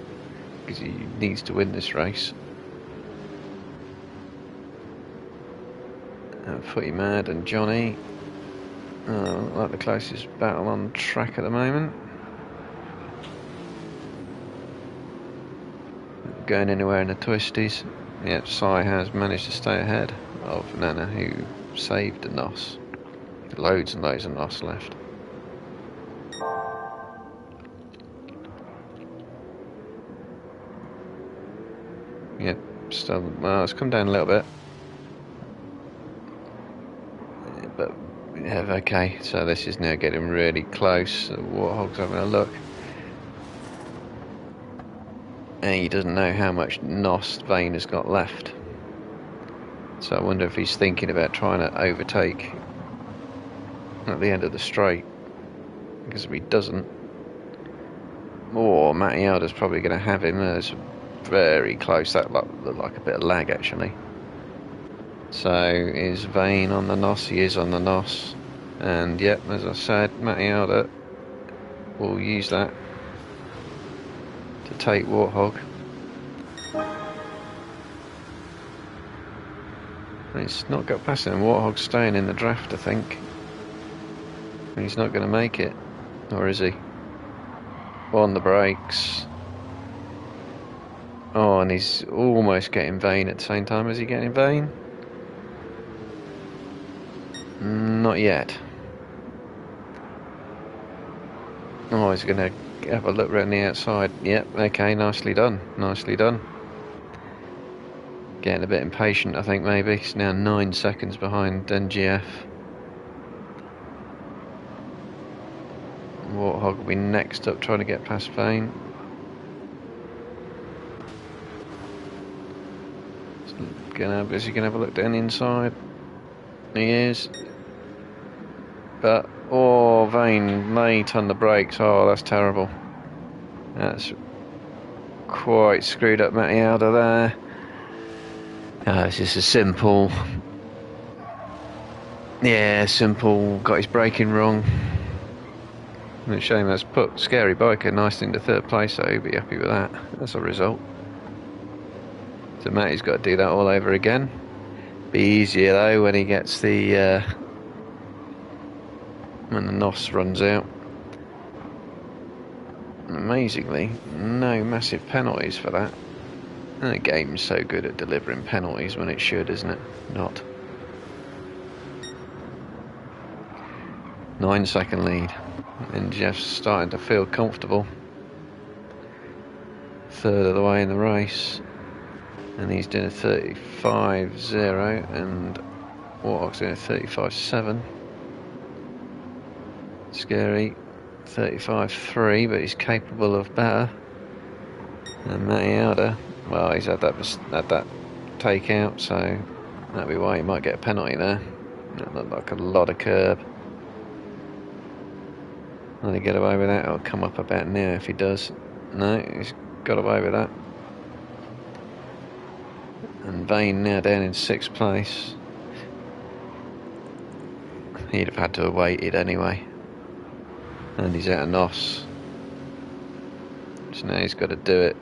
because he needs to win this race. Footy Mad and Johnny like the closest battle on track at the moment. Going anywhere in the twisties. Yep, Sai has managed to stay ahead of Nana, who saved the NOS. Loads and loads of NOS left. Yep, still, well, it's come down a little bit. But, yeah, okay, so this is now getting really close. The Warthog's having a look. And he doesn't know how much NOS Vane has got left. So I wonder if he's thinking about trying to overtake at the end of the straight. Because if he doesn't, Matty Alder's probably going to have him. It's very close. That looked like a bit of lag actually. So is Vane on the NOS? He is on the NOS. And yep, as I said, Matty Alder will use that to take Warthog. He's not got past him. Warthog's staying in the draft, I think. He's not going to make it. Or is he? On the brakes. Oh, and he's almost getting Vane at the same time. Is he getting Vane? Not yet. Oh, he's going to have a look around the outside. Yep, okay, nicely done. Nicely done. Getting a bit impatient, I think, maybe. He's now 9 seconds behind NGF. Warthog will be next up, trying to get past Vane. Is he going to have a look down the inside? He is. But, Oh, Vane late on the brakes. Oh, that's terrible. That's quite screwed up Matty out of there. It's just a simple. Yeah, simple. Got his braking wrong. And it's a shame that's put Scary Biker nicely into third place, so he'll be happy with that. That's a result. So Matty's got to do that all over again. Be easier though when he gets the when the NOS runs out. Amazingly, no massive penalties for that. And the game's so good at delivering penalties when it should, isn't it? Not. 9-second lead. And Jeff's starting to feel comfortable. Third of the way in the race. And he's doing a 35.0 and Warthog's doing a 35.7. Scary 35.3, but he's capable of better. And Matty Alder, well, he's had that takeout, so that'd be why he might get a penalty there. That looked like a lot of curb. Will he get away with that? It'll come up about now if he does. No, he's got away with that. And Vane now down in 6th place. He'd have had to have waited anyway. And he's out of NOS. So now he's got to do it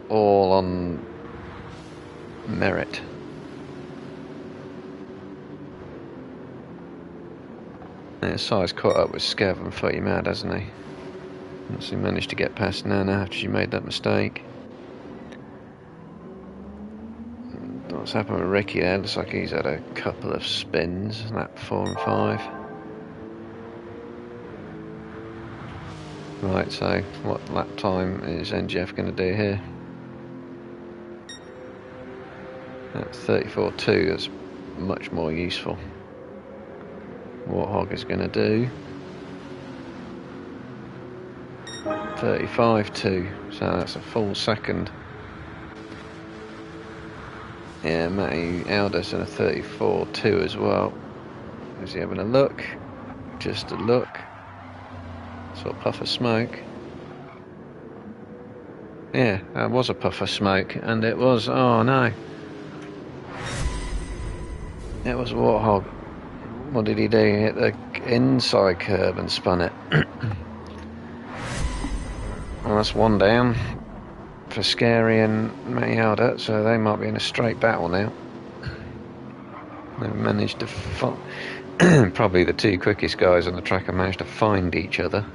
all on merit. Yeah, Si's caught up with Scav and Footy Mad, hasn't he? Once he managed to get past Nana after she made that mistake. What's happened with Ricky there? Looks like he's had a couple of spins, lap 4 and 5. Right, so what lap time is NGF going to do here? That's 34.2, that's much more useful. Warthog is going to do 35.2, so that's a full second. Yeah, Matty Alder's in a 34.2 as well. Is he having a look? Just a look. Saw a puff of smoke. Yeah, that was a puff of smoke, and it was, oh no. It was Warthog. What did he do? He hit the inside curb and spun it. Well, that's one down for Scary and Matty Alder, so they might be in a straight battle now. They've managed to probably the two quickest guys on the track have managed to find each other.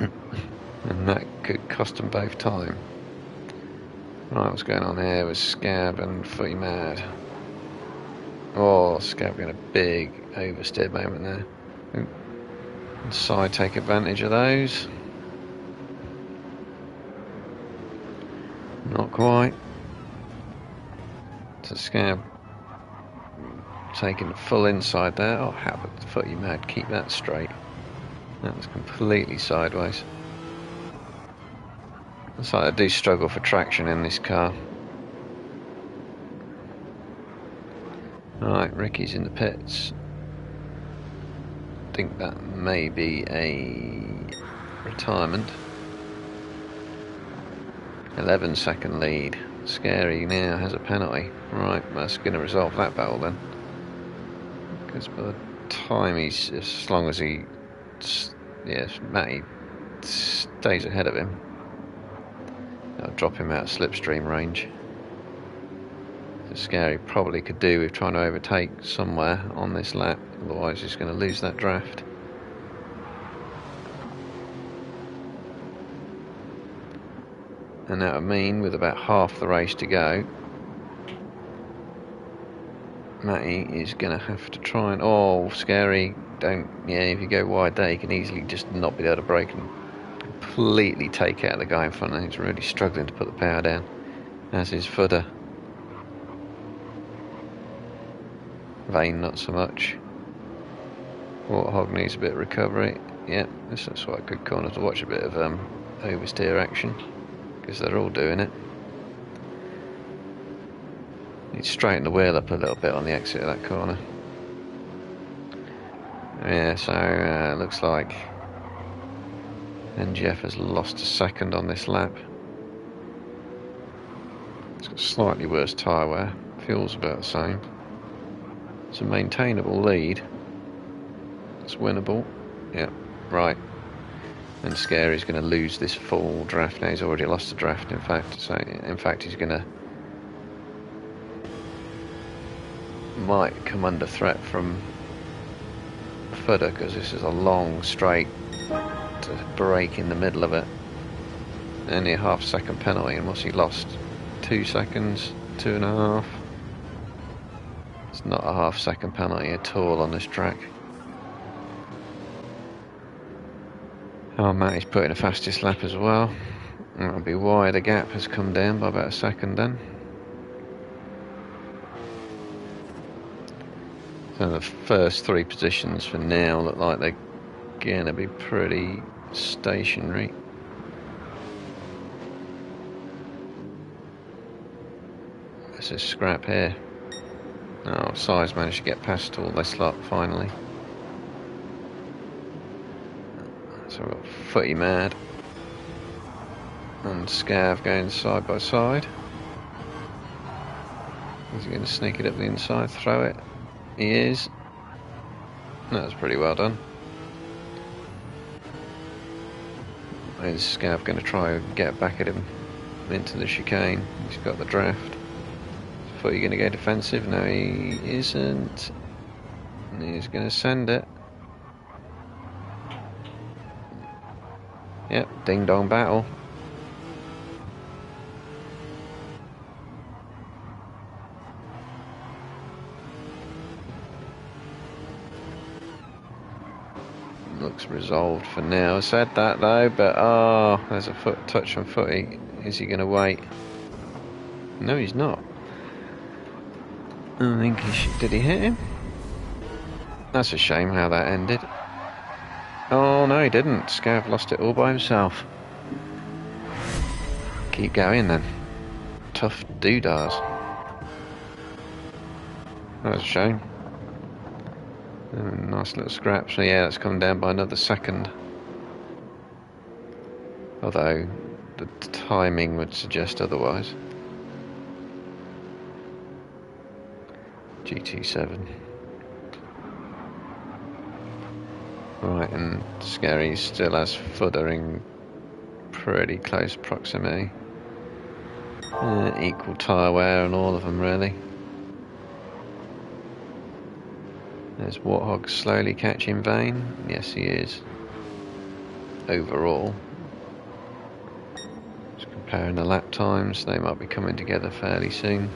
And that could cost them both time. Right, what's going on here with Scab and Footy Mad? Oh, Scab getting a big oversteer moment there. And Side take advantage of those. Not quite. So Scab taking the full inside there. Oh, how about Footy Mad keep that straight? That was completely sideways. Looks like I do struggle for traction in this car. Right, Ricky's in the pits. I think that may be a retirement. 11-second lead. Scary now has a penalty. Right, that's going to resolve that battle then. Because by the time he's, as long as he, yes, Matty stays ahead of him, that'll drop him out of slipstream range. So Scary probably could do with trying to overtake somewhere on this lap, otherwise he's going to lose that draft. And that would mean, with about half the race to go, Matty is going to have to try and... Oh, Scary, don't... Yeah, if you go wide there, you can easily just not be able to brake and completely take out the guy in front of him. He's really struggling to put the power down. As his footer. Vane, not so much. Warthog needs a bit of recovery. Yeah, this looks like a good corner to watch a bit of oversteer action. Because they're all doing it. Need to straighten the wheel up a little bit on the exit of that corner. Yeah, so looks like NGF has lost a second on this lap. It's got slightly worse tyre wear, fuel's about the same. It's a maintainable lead. It's winnable. Yeah, right. And Scary's going to lose this full draft now. He's already lost the draft, in fact. So, in fact, he's going to might come under threat from footer, because this is a long straight to break in the middle of it. Only a half-second penalty, and what's he lost? 2 seconds, 2.5. It's not a half-second penalty at all on this track. Oh, Matty's put in a fastest lap as well. That'll be why the gap has come down by about a second then. So the first 3 positions for now look like they're going to be pretty stationary. There's a scrap here. Oh, Si's managed to get past all this lot finally. So we've got Footy Mad and Scav going side by side. Is he going to sneak it up the inside, throw it? He is. That was pretty well done. Is Scav going to try and get back at him into the chicane? He's got the draft. Footy going to go defensive? No, he isn't. He's going to send it. Yep, ding dong battle. Looks resolved for now. I said that though, but oh, there's a foot touch on Footy. Is he going to wait? No, he's not. I think he should. Did he hit him? That's a shame how that ended. Oh no, he didn't. Scav lost it all by himself. Keep going then. Tough doodahs. That was a shame. Nice little scrap. So yeah, that's come down by another second. Although the timing would suggest otherwise. GT7. Right, and Scary still has footer in pretty close proximity. Equal tyre wear on all of them, really. There's Warthog slowly catching Vane. Yes, he is. Overall. Just comparing the lap times, they might be coming together fairly soon.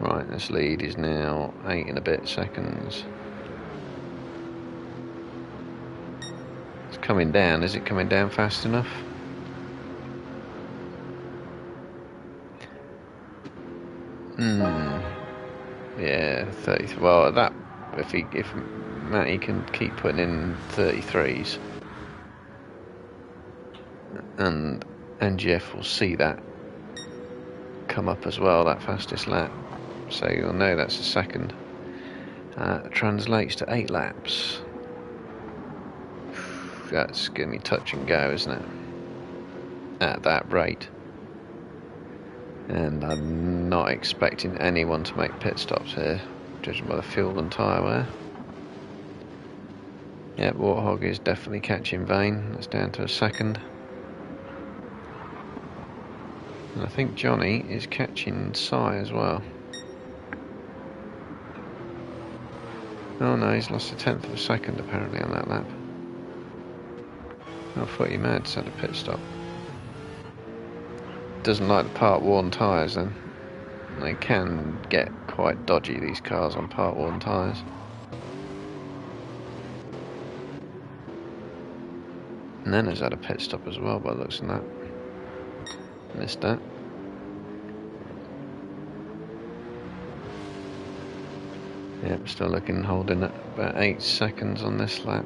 Right, this lead is now 8 and a bit seconds. It's coming down. Is it coming down fast enough? Yeah, 30. Well, that if Matty can keep putting in 33s, and NGF will see that come up as well, that fastest lap. So you'll know that's a second. Translates to 8 laps. That's going to be touch and go, isn't it? At that rate. And I'm not expecting anyone to make pit stops here, judging by the fuel and tyre wear. Yep, Warthog is definitely catching Vane. That's down to a second. And I think Johnny is catching Sai as well. Oh no, he's lost a 1/10 of a second apparently on that lap. Oh, Footy Mad's had a pit stop. Doesn't like the part-worn tyres then. They can get quite dodgy, these cars, on part-worn tyres. And then has had a pit stop as well by the looks of that. Missed that. Yep, still looking, holding at about 8 seconds on this lap.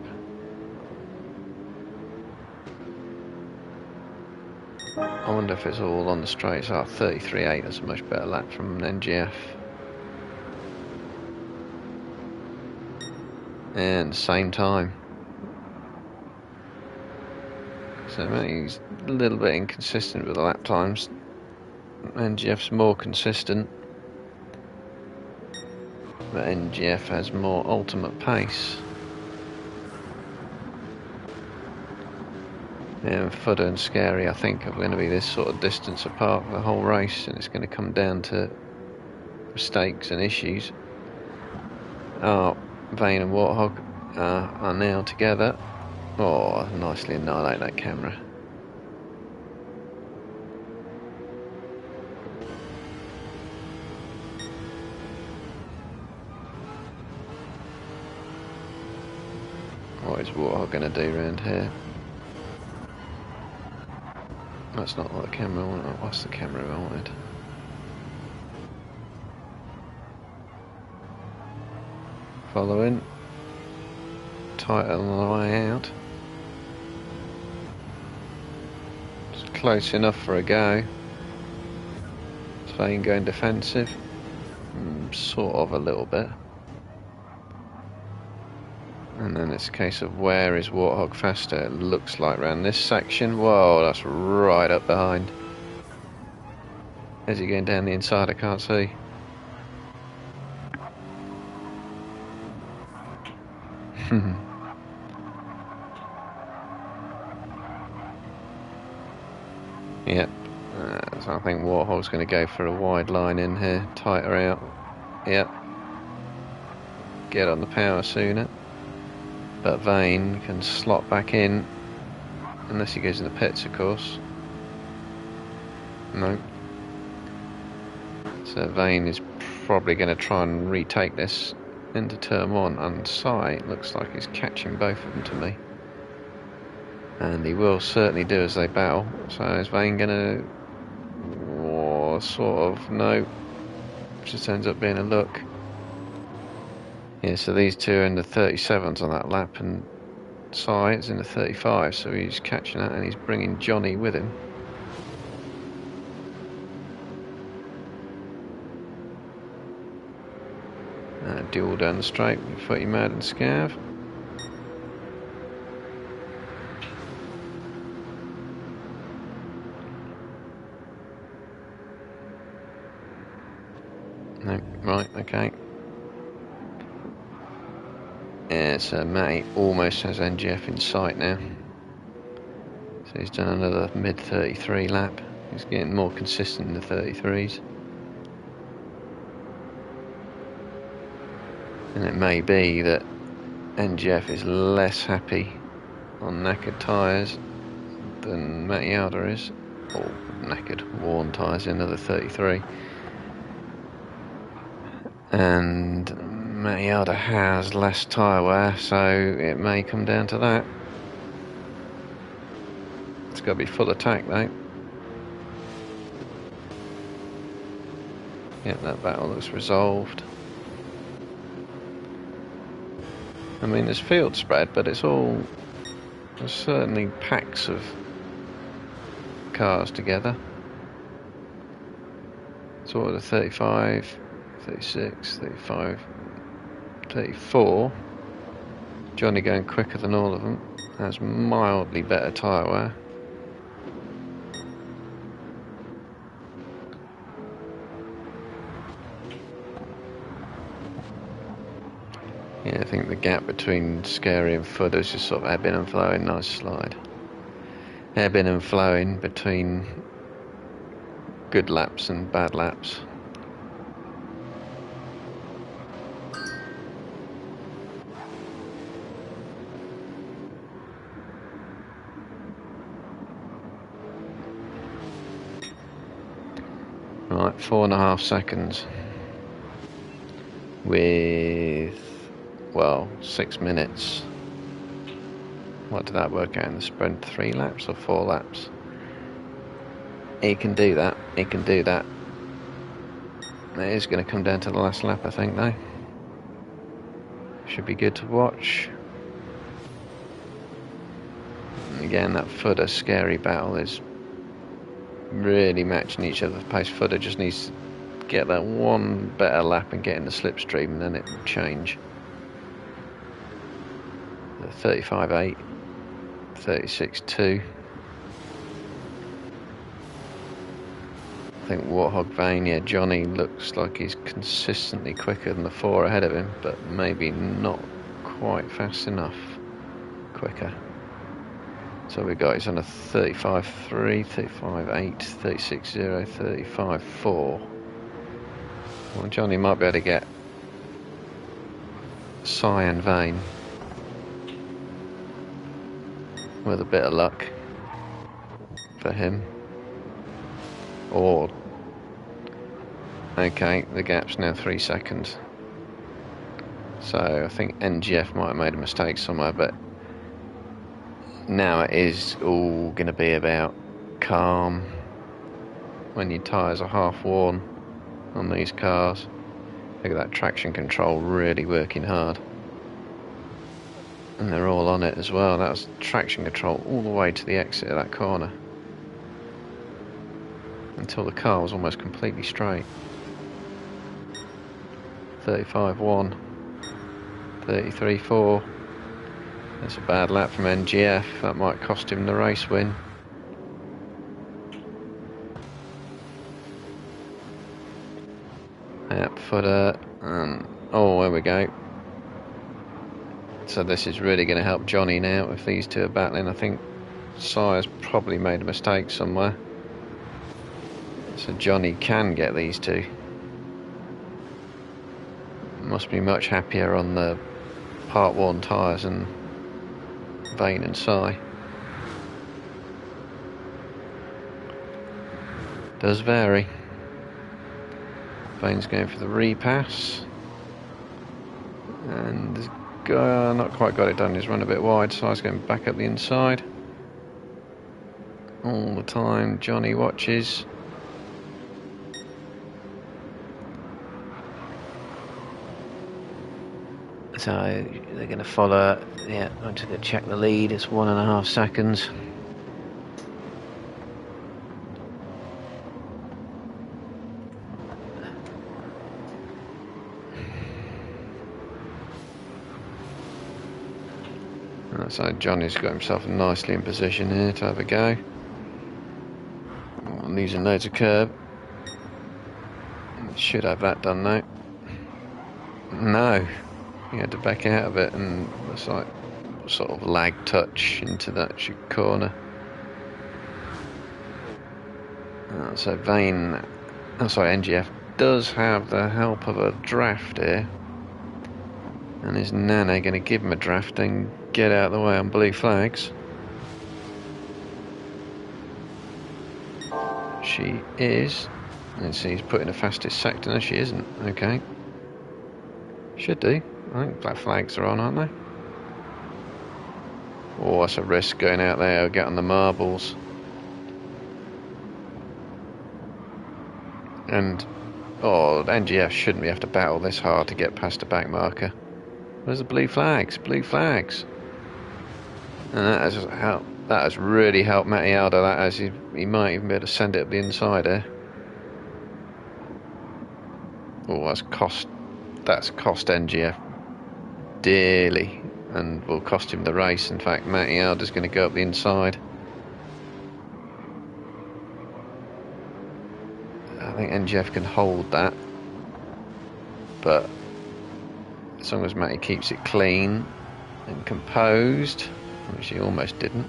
I wonder if it's all on the straights. 33.8, that's a much better lap from NGF. And same time. So he's a little bit inconsistent with the lap times. NGF's more consistent, but NGF has more ultimate pace. And Footer and Scary, I think, are going to be this sort of distance apart for the whole race, and it's going to come down to mistakes and issues. Vane and Warthog are now together. Oh, nicely annihilate that camera. What is Warthog going to do around here? That's not what the camera wanted. What's the camera I wanted? Following. Tight on the way out. It's close enough for a go. Vane going defensive. Sort of a little bit. And then it's a case of where is Warthog faster? It looks like around this section. Whoa, that's right up behind. Is he going down the inside? I can't see. Yep. So I think Warthog's going to go for a wide line in here. Tighter out. Yep. Get on the power sooner. But Vane can slot back in. Unless he goes in the pits, of course. No. So Vane is probably going to try and retake this into turn one. And Sai looks like he's catching both of them to me. And he will certainly do as they battle. So is Vane going to... or sort of... no. Just ends up being a look. Yeah, so these two are in the 37s on that lap, and Sai is in the 35, so he's catching that and he's bringing Johnny with him. Duel down the straight with Footy Mad and Scav. No, right, okay. Yeah, so Matty almost has NGF in sight now. So he's done another mid 33 lap. He's getting more consistent in the 33s. And it may be that NGF is less happy on knackered tyres than Matty Alder is. Or knackered, worn tyres in another 33. And Matty Alder has less tyre wear, so it may come down to that. It's got to be full attack though. Yeah, that battle looks resolved. I mean, there's field spread, but it's all... there's certainly packs of cars together. Sort of the 35, 36, 35, 34. Johnny going quicker than all of them. Has mildly better tyre wear. Yeah, I think the gap between Scary and Footer is just sort of ebbing and flowing. Nice slide. Ebbing and flowing between good laps and bad laps. Right, 4.5 seconds. With, well, 6 minutes. What did that work out in the sprint? 3 laps or 4 laps? He can do that. He can do that. It is going to come down to the last lap, I think, though. Should be good to watch. And again, that Footer Scary battle is really matching each other's pace. Footer just needs to get that one better lap and get in the slipstream, and then it will change. 35.8, 36.2. I think Warthog Vane, yeah, Johnny looks like he's consistently quicker than the 4 ahead of him, but maybe not quite fast enough quicker. So we got, he's on a 35.3, 35.8, 36.0, 35.4. Well, Johnny might be able to get Cy and Vane with a bit of luck for him. Or, okay, the gap's now 3 seconds. So I think NGF might have made a mistake somewhere, but now it is all going to be about calm when your tyres are half worn on these cars. Look at that traction control really working hard. And they're all on it as well. That was traction control all the way to the exit of that corner, until the car was almost completely straight. 35.1, 33.4. That's a bad lap from NGF. That might cost him the race win. Yep, Footer. Oh, there we go. So this is really going to help Johnny now if these two are battling. I think Sire's probably made a mistake somewhere. So Johnny can get these two. Must be much happier on the part worn tyres and Vane and Cy. Does vary. Vane's going for the repass, and the guy not quite got it done. He's run a bit wide. Cy's going back up the inside. All the time Johnny watches. So they're going to follow. Yeah, I'm just going to check the lead. It's 1.5 seconds. So Johnny's got himself nicely in position here to have a go. Losing loads of curb. Should have that done now. No. He had to back out of it, and it's like sort of lag touch into that corner. So Vane, NGF does have the help of a draft here, and is Nana going to give him a draft and get out of the way on blue flags? She is. Let's see, he's put in the fastest sector. No, she isn't. Okay. Should do. I think black flags are on, aren't they? Oh, that's a risk going out there, get on the marbles. And, oh, NGF shouldn't be have to battle this hard to get past the back marker. Where's the blue flags? Blue flags. And that has really helped Matty Aldo. That has, he might even be able to send it up the inside here. Oh, that's cost NGF dearly, and will cost him the race. In fact, Matty Aldo's going to go up the inside. I think NGF can hold that, but as long as Matty keeps it clean and composed, which he almost didn't,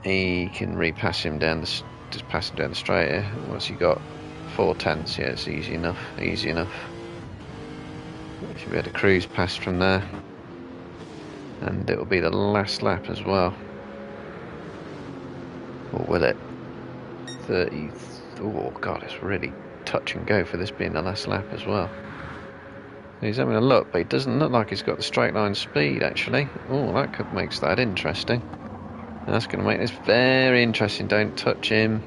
he can repass him down the, just pass him down the straight here. What's he got? 4/10. Yeah, it's easy enough. Easy enough. Should be able to cruise past from there, and it will be the last lap as well. Or will it? 30. Oh god, it's really touch and go for this being the last lap as well. He's having a look, but he doesn't look like he's got the straight line speed actually. Oh, that makes that interesting. That's going to make this very interesting. Don't touch him,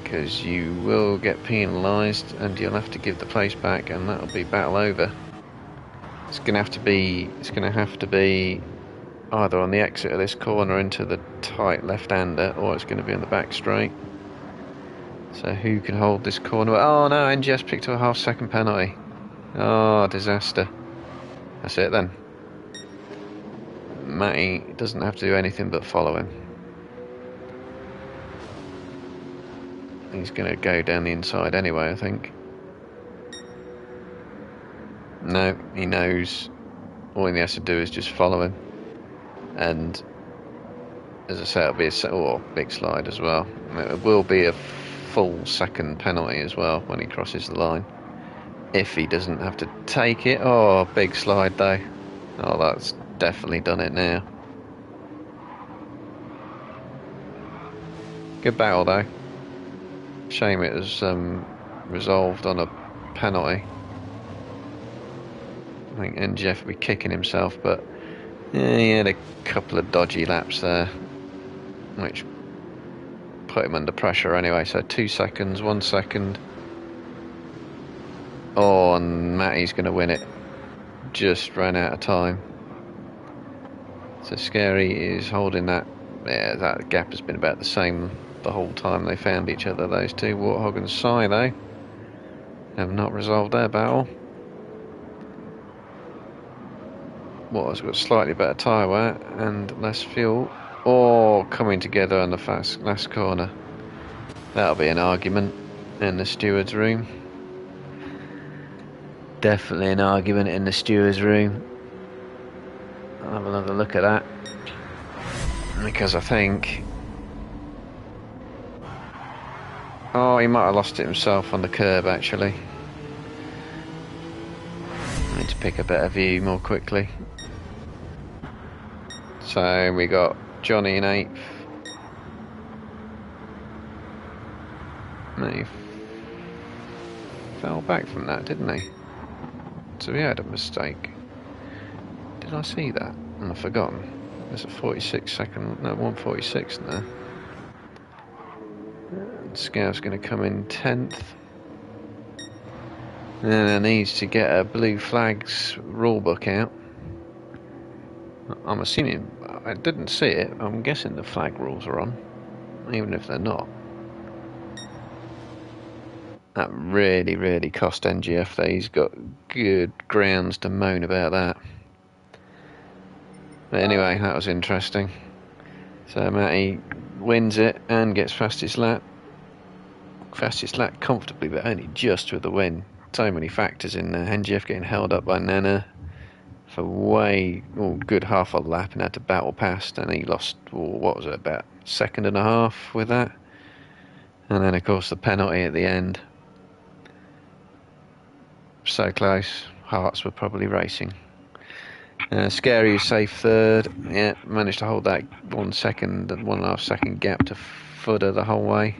because you will get penalised and you'll have to give the place back, and that'll be battle over. It's going to have to be either on the exit of this corner into the tight left-hander, or it's going to be on the back straight. So who can hold this corner? Oh no, NGS picked up a half-second penalty. Oh, disaster. That's it then. Matty doesn't have to do anything but follow him. He's going to go down the inside anyway, I think. No, he knows. All he has to do is just follow him. And as I say, it'll be a big slide as well. It will be a full second penalty as well when he crosses the line, if he doesn't have to take it. Oh, big slide though. Oh, that's definitely done it now. Good battle though. Shame it was resolved on a penalty. I think NGF will be kicking himself, but yeah, he had a couple of dodgy laps there, which put him under pressure anyway. So 2 seconds, 1 second. Oh, and Matty's going to win it. Just ran out of time. So Scary is holding that. Yeah, that gap has been about the same the whole time they found each other. Those two, Warthog and Psy, though, have not resolved their battle. Warthog's got slightly better tyre wear and less fuel. All coming together on the last corner. That'll be an argument in the steward's room. Definitely an argument in the steward's room. I'll have another look at that, because I think... Oh, he might have lost it himself on the curb, actually. I need to pick a better view more quickly. So we got Johnny in 8th. He fell back from that, didn't he? So he had a mistake. Did I see that? I've forgotten. There's a 46-second, no, 146 in there. And Scav's going to come in 10th. And I needs to get a blue flags rulebook out. I'm assuming, I didn't see it, I'm guessing the flag rules are on, even if they're not. That really, really cost NGF there. He's got good grounds to moan about that. But anyway, that was interesting. So Matty wins it and gets fastest lap. Fastest lap comfortably, but only just with the win. So many factors in there. NGF getting held up by Nana for good half a lap and had to battle past, and he lost, what was it, about a second and a half with that. And then of course the penalty at the end. So close, hearts were probably racing. Scary was safe 3rd. Yeah, managed to hold that 1 second and 1.5 second gap to Footer the whole way.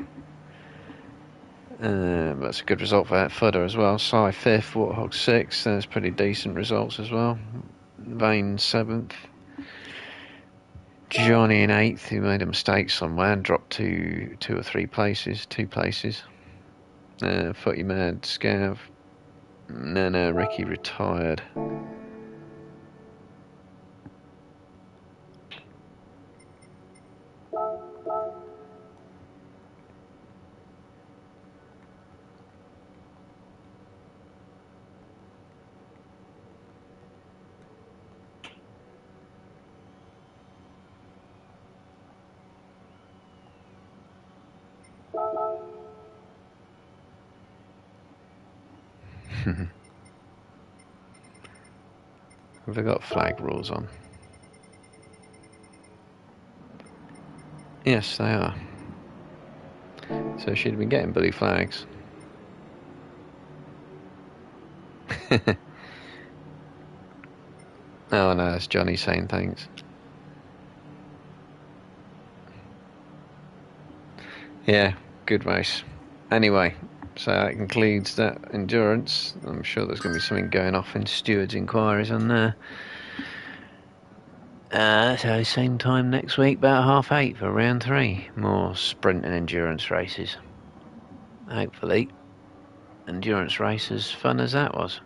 That's a good result for that Footer as well. Psy 5th, Warthog 6th. There's pretty decent results as well. Vane 7th. Johnny in 8th, who made a mistake somewhere and dropped to 2 or 3 places, 2 places. Footy Mad, Scav. No, Ricky retired. Have they got flag rules on? Yes, they are. So she'd been getting blue flags. Oh no, it's Johnny saying thanks. Yeah, good race. Anyway, so that concludes that endurance. I'm sure there's going to be something going off in stewards' inquiries on there. So same time next week, about 8:30 for round 3. More sprint and endurance races. Hopefully, endurance race as fun as that was.